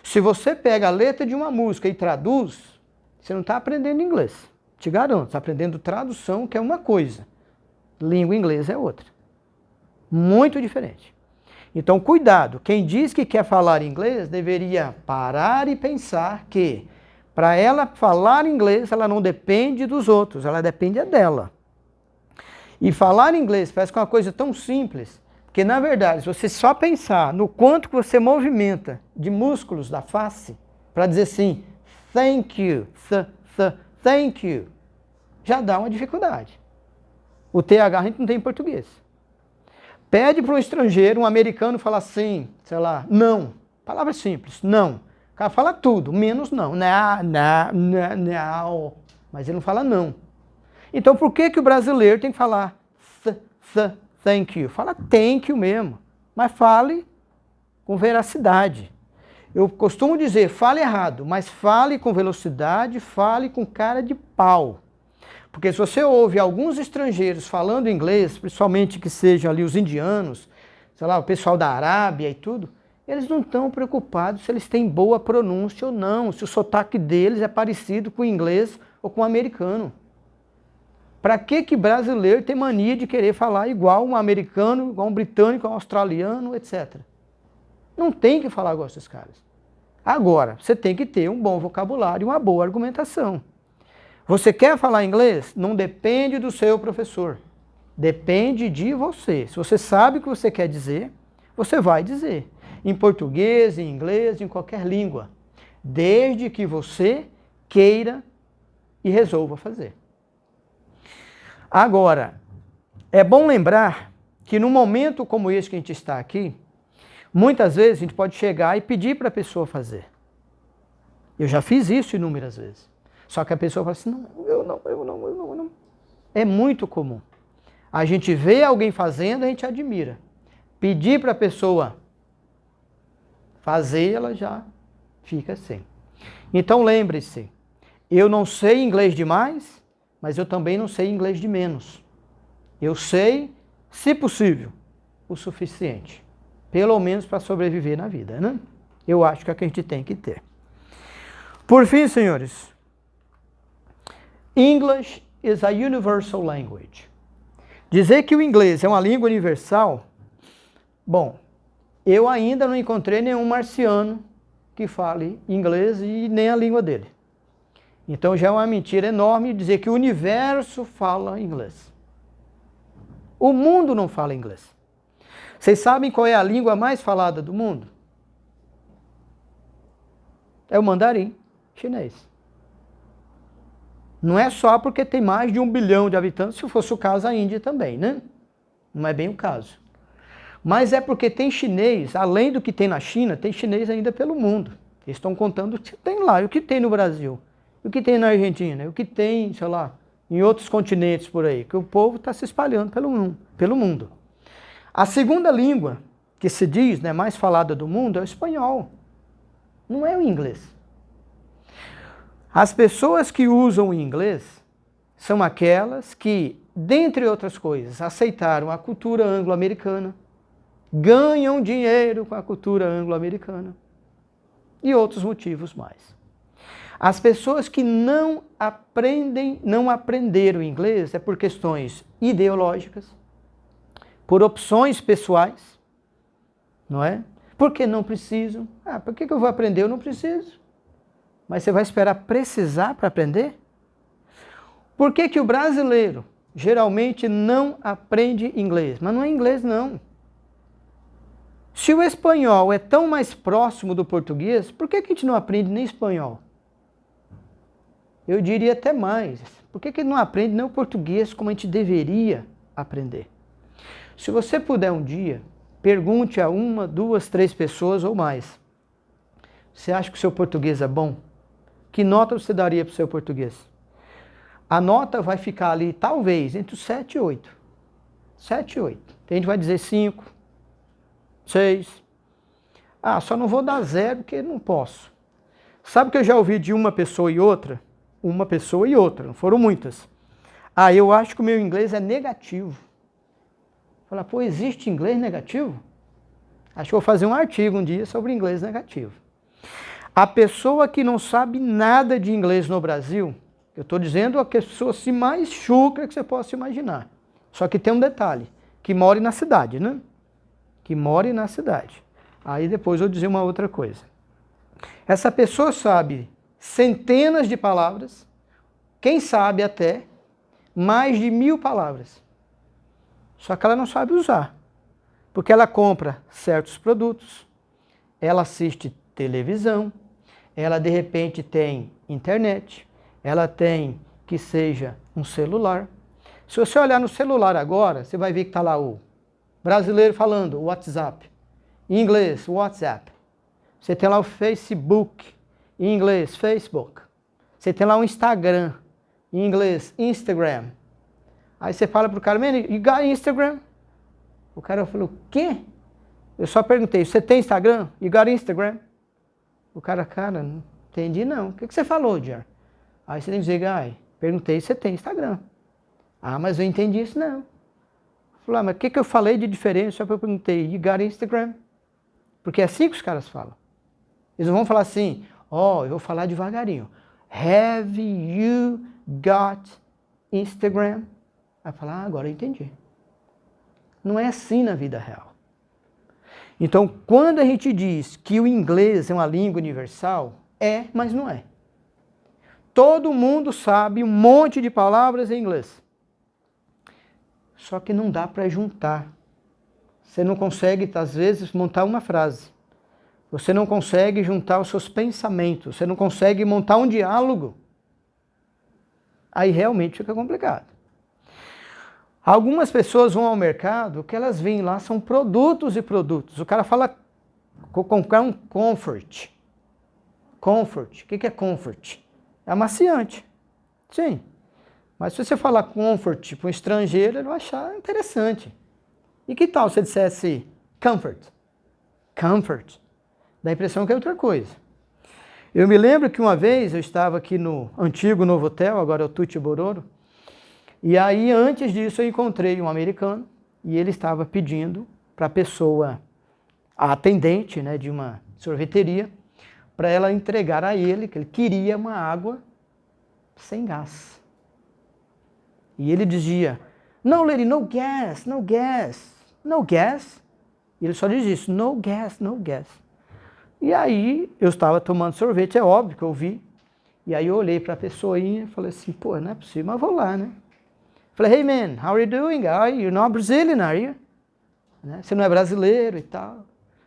Se você pega a letra de uma música e traduz, você não está aprendendo inglês. Te garanto, está aprendendo tradução, que é uma coisa. Língua inglesa é outra. Muito diferente. Então, cuidado. Quem diz que quer falar inglês deveria parar e pensar que para ela falar inglês, ela não depende dos outros, ela depende dela. E falar inglês parece que é uma coisa tão simples, porque na verdade, se você só pensar no quanto que você movimenta de músculos da face, para dizer assim, thank you, thank you, já dá uma dificuldade. O TH a gente não tem em português. Pede para um estrangeiro, um americano, falar assim, sei lá, não. Palavra simples, não. O cara fala tudo, menos não. Não. Mas ele não fala não. Então por que o brasileiro tem que falar thank you? Fala thank you mesmo. Mas fale com veracidade. Eu costumo dizer, fale errado, mas fale com velocidade, fale com cara de pau. Porque se você ouve alguns estrangeiros falando inglês, principalmente que sejam ali os indianos, sei lá, o pessoal da Arábia e tudo, eles não estão preocupados se eles têm boa pronúncia ou não, se o sotaque deles é parecido com o inglês ou com o americano. Para que brasileiro tem mania de querer falar igual um americano, igual um britânico, um australiano, etc. Não tem que falar igual esses caras. Agora, você tem que ter um bom vocabulário e uma boa argumentação. Você quer falar inglês? Não depende do seu professor. Depende de você. Se você sabe o que você quer dizer, você vai dizer. Em português, em inglês, em qualquer língua. Desde que você queira e resolva fazer. Agora, é bom lembrar que num momento como esse que a gente está aqui, muitas vezes a gente pode chegar e pedir para a pessoa fazer. Eu já fiz isso inúmeras vezes. Só que a pessoa fala assim, não. É muito comum. A gente vê alguém fazendo, a gente admira. Pedir para a pessoa fazer, ela já fica assim. Então lembre-se, eu não sei inglês demais, mas eu também não sei inglês de menos. Eu sei, se possível, o suficiente. Pelo menos para sobreviver na vida, né? Eu acho que é o que a gente tem que ter. Por fim, senhores, English is a universal language. Dizer que o inglês é uma língua universal, bom, eu ainda não encontrei nenhum marciano que fale inglês e nem a língua dele. Então já é uma mentira enorme dizer que o universo fala inglês. O mundo não fala inglês. Vocês sabem qual é a língua mais falada do mundo? É o mandarim chinês. Não é só porque tem mais de 1 bilhão de habitantes, se fosse o caso a Índia também, né? Não é bem o caso. Mas é porque tem chinês, além do que tem na China, tem chinês ainda pelo mundo. Eles estão contando o que tem lá, e o que tem no Brasil, o que tem na Argentina, o que tem, sei lá, em outros continentes por aí, que o povo está se espalhando pelo mundo. A segunda língua que se diz, né, mais falada do mundo é o espanhol. Não é o inglês. As pessoas que usam o inglês são aquelas que, dentre outras coisas, aceitaram a cultura anglo-americana, ganham dinheiro com a cultura anglo-americana e outros motivos mais. As pessoas que não aprenderam inglês é por questões ideológicas, por opções pessoais, não é? Porque não precisam. Ah, por que eu vou aprender? Eu não preciso. Mas você vai esperar precisar para aprender? Por que o brasileiro geralmente não aprende inglês? Mas não é inglês, não. Se o espanhol é tão mais próximo do português, por que a gente não aprende nem espanhol? Eu diria até mais. Por que não aprende nem o português como a gente deveria aprender? Se você puder um dia, pergunte a 1, 2, 3 pessoas ou mais. Você acha que o seu português é bom? Que nota você daria para o seu português? A nota vai ficar ali, talvez, entre os 7 e 8. 7 e 8. Tem gente que vai dizer 5, 6. Ah, só não vou dar 0 porque não posso. Sabe que eu já ouvi de uma pessoa e outra? Uma pessoa e outra, não foram muitas. Ah, eu acho que o meu inglês é negativo. Falar, pô, existe inglês negativo? Acho que vou fazer um artigo um dia sobre inglês negativo. A pessoa que não sabe nada de inglês no Brasil, eu estou dizendo a pessoa assim mais chucra que você possa imaginar. Só que tem um detalhe, que mora na cidade, né? Que mora na cidade. Aí depois eu vou dizer uma outra coisa. Essa pessoa sabe centenas de palavras, quem sabe até mais de 1000 palavras. Só que ela não sabe usar. Porque ela compra certos produtos, ela assiste televisão, ela de repente tem internet, ela tem que seja um celular. Se você olhar no celular agora, você vai ver que está lá o brasileiro falando WhatsApp, em inglês WhatsApp. Você tem lá o Facebook, em inglês Facebook. Você tem lá o Instagram, em inglês Instagram. Aí você fala pro cara, man, you got Instagram? O cara falou, o quê? Eu só perguntei, você tem Instagram? You got Instagram? O cara, não entendi não. O que você falou, Jer? Aí você tem que dizer, Guy, perguntei se você tem Instagram. Ah, mas eu entendi isso não. Falei, mas o que eu falei de diferente? Só porque eu perguntei, you got Instagram? Porque é assim que os caras falam. Eles não vão falar assim, eu vou falar devagarinho. Have you got Instagram? Vai falar, agora eu entendi. Não é assim na vida real. Então, quando a gente diz que o inglês é uma língua universal, mas não é. Todo mundo sabe um monte de palavras em inglês. Só que não dá para juntar. Você não consegue, às vezes, montar uma frase. Você não consegue juntar os seus pensamentos. Você não consegue montar um diálogo. Aí realmente fica complicado. Algumas pessoas vão ao mercado, o que elas veem lá são produtos e produtos. O cara fala, comprar um comfort. Comfort, o que é comfort? É amaciante. Sim. Mas se você falar comfort para um estrangeiro, ele vai achar interessante. E que tal se eu dissesse comfort? Comfort. Dá a impressão que é outra coisa. Eu me lembro que uma vez eu estava aqui no antigo Novo Hotel, agora é o Tutti Bororo, e aí antes disso eu encontrei um americano e ele estava pedindo para a pessoa, a atendente, né, de uma sorveteria, para ela entregar a ele, que ele queria uma água sem gás. E ele dizia, no lady, no gas, no gas, no gas. E ele só diz isso, no gas, no gas. E aí eu estava tomando sorvete, é óbvio que eu vi. E aí eu olhei para a pessoinha e falei assim, pô, não é possível, mas vou lá, né? Falei, hey man, how are you doing? You're not Brazilian, are you? Né? Você não é brasileiro e tal.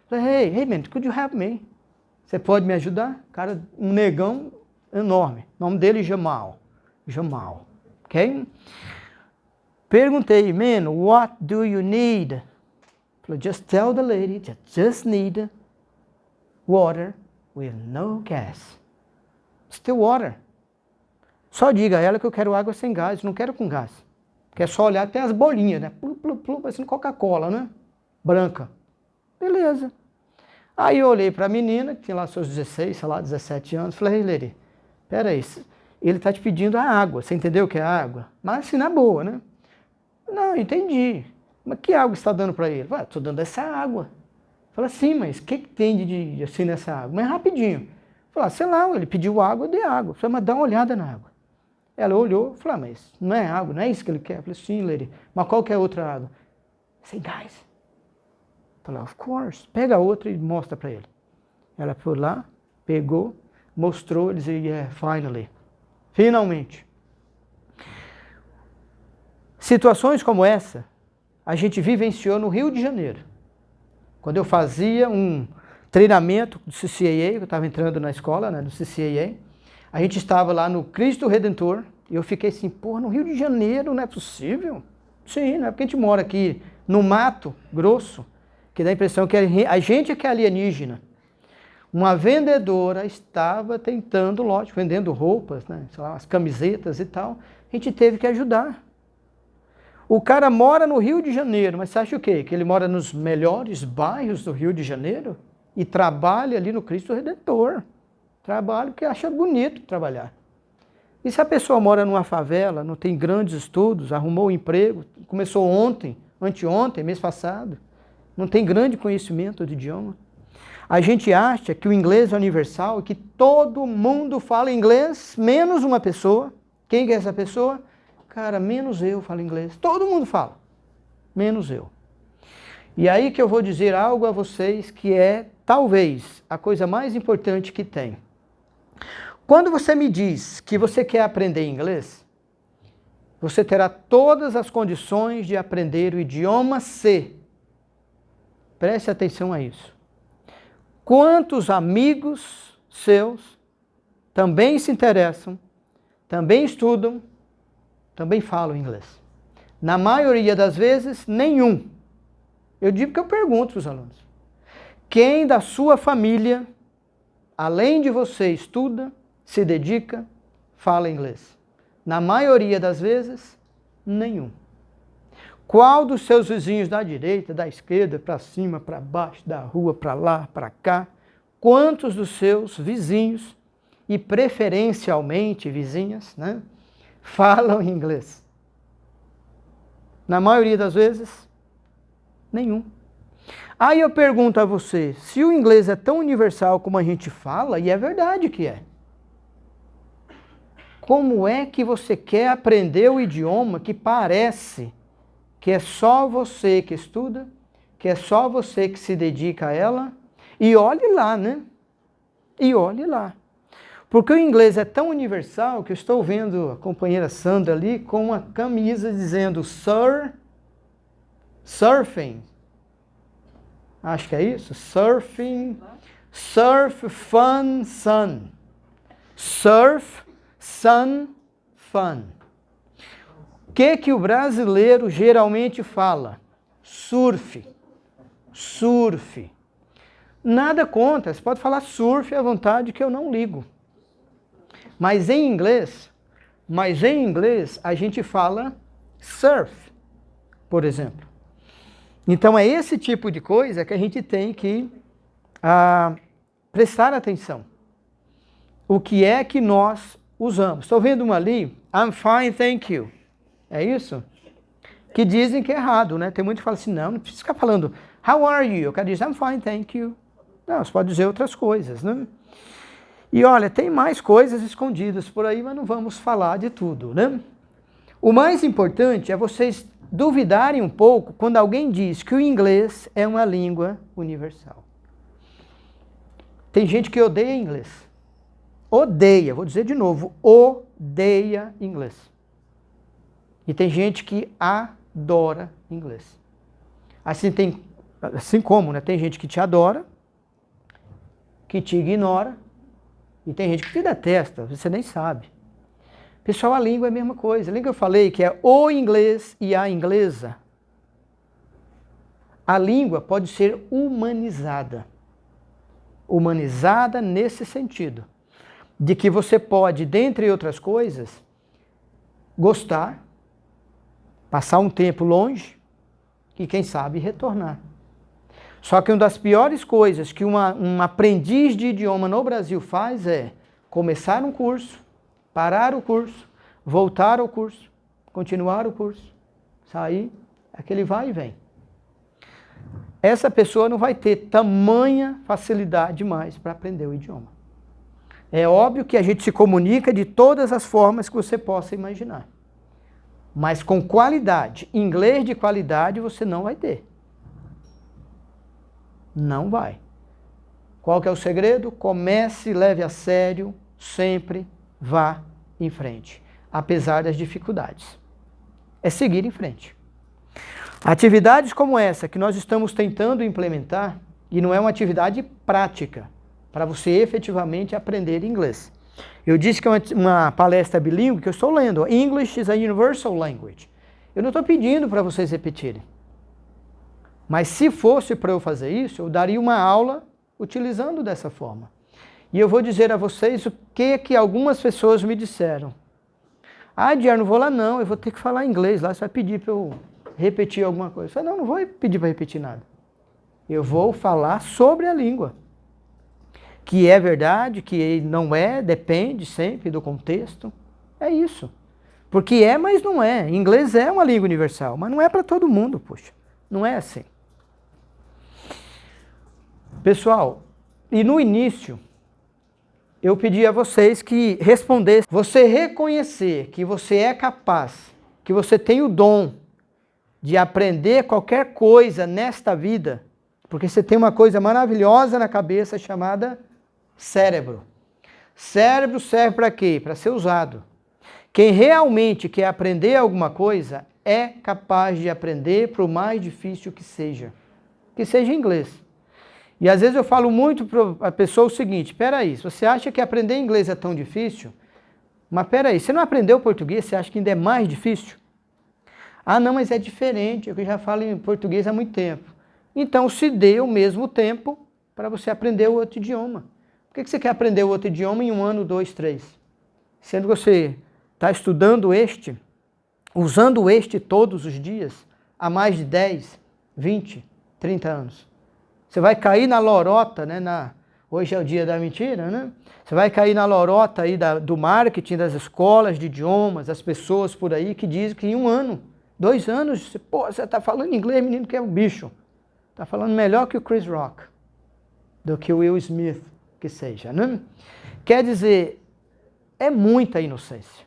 Falei, hey man, could you help me? Você pode me ajudar? Cara, um negão enorme. O nome dele é Jamal. Jamal. Ok? Perguntei, man, what do you need? Falei, just tell the lady, just need water with no gas. Still water. Só diga a ela que eu quero água sem gás, não quero com gás. Que é só olhar até as bolinhas, né? Plum, plum, plum, parecendo Coca-Cola, né? Branca. Beleza. Aí eu olhei para a menina, que tinha lá seus 16, sei lá, 17 anos, falei, hey, lady, peraí, ele está te pedindo a água, você entendeu o que é água? Mas assim, na boa, né? Não, entendi. Mas que água você está dando para ele? Estou dando essa água. Fala assim, mas o que tem de assim nessa água? Mas rapidinho. Fala, sei lá, ele pediu água, eu dei água. Falei, mas dá uma olhada na água. Ela olhou, falou, mas não é água, não é isso que ele quer? Eu falei, sim, lady, mas qual que é a outra água? Sem gás. Falei, of course. Pega a outra e mostra para ele. Ela foi lá, pegou, mostrou, ele dizia, yeah, finally. Finalmente. Situações como essa, a gente vivenciou no Rio de Janeiro. Quando eu fazia um treinamento do CCAA, eu estava entrando na escola, né, do CCAA, a gente estava lá no Cristo Redentor, e eu fiquei assim, porra, no Rio de Janeiro não é possível? Sim, não é porque a gente mora aqui no Mato Grosso, que dá a impressão que a gente é que é alienígena. Uma vendedora estava tentando, lógico, vendendo roupas, né, sei lá, as camisetas e tal, a gente teve que ajudar. O cara mora no Rio de Janeiro, mas você acha o quê? Que ele mora nos melhores bairros do Rio de Janeiro e trabalha ali no Cristo Redentor. Trabalha porque acha bonito trabalhar. E se a pessoa mora numa favela, não tem grandes estudos, arrumou um emprego, começou ontem, anteontem, mês passado, não tem grande conhecimento do idioma. A gente acha que o inglês é universal, que todo mundo fala inglês, menos uma pessoa. Quem que é essa pessoa? Cara, menos eu falo inglês. Todo mundo fala, menos eu. E aí que eu vou dizer algo a vocês que é, talvez, a coisa mais importante que tem. Quando você me diz que você quer aprender inglês, você terá todas as condições de aprender o idioma se. Preste atenção a isso. Quantos amigos seus também se interessam, também estudam, também falam inglês? Na maioria das vezes, nenhum. Eu digo que eu pergunto para os alunos. Quem da sua família, além de você, estuda, se dedica, fala inglês? Na maioria das vezes, nenhum. Qual dos seus vizinhos da direita, da esquerda, para cima, para baixo, da rua, para lá, para cá, quantos dos seus vizinhos, e preferencialmente vizinhas, né, falam inglês? Na maioria das vezes, nenhum. Aí eu pergunto a você, se o inglês é tão universal como a gente fala, e é verdade que é, como é que você quer aprender o idioma que parece que é só você que estuda, que é só você que se dedica a ela? E olhe lá, né? E olhe lá. Porque o inglês é tão universal que eu estou vendo a companheira Sandra ali com uma camisa dizendo surfing. Acho que é isso? Surfing, surf, fun, sun. Surf, sun, fun. O que o brasileiro geralmente fala? Surf. Surf. Nada contra, você pode falar surf à vontade que eu não ligo. Mas em inglês, Mas em inglês a gente fala surf, por exemplo. Então é esse tipo de coisa que a gente tem que prestar atenção. O que é que nós usamos? Estou vendo uma ali, I'm fine, thank you. É isso? Que dizem que é errado, né? Tem muito que fala assim, não precisa ficar falando, how are you? O cara diz, I'm fine, thank you. Não, você pode dizer outras coisas, né? E olha, tem mais coisas escondidas por aí, mas não vamos falar de tudo, né? O mais importante é vocês duvidarem um pouco quando alguém diz que o inglês é uma língua universal. Tem gente que odeia inglês. Odeia, vou dizer de novo, odeia inglês. E tem gente que adora inglês. Assim como, né, tem gente que te adora, que te ignora, e tem gente que te detesta, você nem sabe. Pessoal, a língua é a mesma coisa. Lembra que eu falei que é o inglês e a inglesa? A língua pode ser humanizada. Humanizada nesse sentido. De que você pode, dentre outras coisas, gostar, passar um tempo longe e, quem sabe, retornar. Só que uma das piores coisas que um aprendiz de idioma no Brasil faz é começar um curso, parar o curso, voltar ao curso, continuar o curso, sair, aquele vai e vem. Essa pessoa não vai ter tamanha facilidade mais para aprender o idioma. É óbvio que a gente se comunica de todas as formas que você possa imaginar. Mas com qualidade, inglês de qualidade você não vai ter. Não vai. Qual que é o segredo? Comece, leve a sério, sempre vá em frente, apesar das dificuldades. É seguir em frente. Atividades como essa que nós estamos tentando implementar, e não é uma atividade prática, para você efetivamente aprender inglês. Eu disse que é uma palestra bilíngue que eu estou lendo. English is a Universal Language. Eu não estou pedindo para vocês repetirem. Mas se fosse para eu fazer isso, eu daria uma aula utilizando dessa forma. E eu vou dizer a vocês o que algumas pessoas me disseram. Ah, Diário, não vou lá não, eu vou ter que falar inglês lá, você vai pedir para eu repetir alguma coisa. Eu falei, não vou pedir para repetir nada. Eu vou falar sobre a língua. Que é verdade, que não é, depende sempre do contexto. É isso. Porque é, mas não é. Inglês é uma língua universal, mas não é para todo mundo, poxa. Não é assim. Pessoal, e no início, eu pedi a vocês que respondessem. Você reconhecer que você é capaz, que você tem o dom de aprender qualquer coisa nesta vida, porque você tem uma coisa maravilhosa na cabeça chamada cérebro. Cérebro serve para quê? Para ser usado. Quem realmente quer aprender alguma coisa é capaz de aprender por mais difícil que seja inglês. E às vezes eu falo muito para a pessoa o seguinte, espera aí, se você acha que aprender inglês é tão difícil, mas espera aí, você não aprendeu português, você acha que ainda é mais difícil? Ah não, mas é diferente, eu já falo em português há muito tempo. Então se dê o mesmo tempo para você aprender o outro idioma. Por que você quer aprender o outro idioma em 1 ano, 2, 3? Sendo que você está estudando usando este todos os dias, há mais de 10, 20, 30 anos. Você vai cair na lorota, né? Hoje é o dia da mentira, né? Você vai cair na lorota aí do marketing, das escolas de idiomas, as pessoas por aí que dizem que em 1 ano, 2 anos, você está falando inglês, menino, que é um bicho. Está falando melhor que o Chris Rock, do que o Will Smith, que seja, né? Quer dizer, é muita inocência.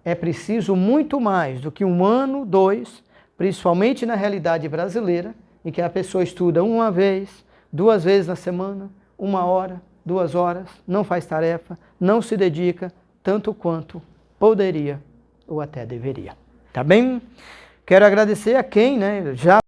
É preciso muito mais do que 1 ano, 2, principalmente na realidade brasileira, em que a pessoa estuda 1 vez, 2 vezes na semana, 1 hora, 2 horas, não faz tarefa, não se dedica tanto quanto poderia ou até deveria. Tá bem? Quero agradecer a quem, né, já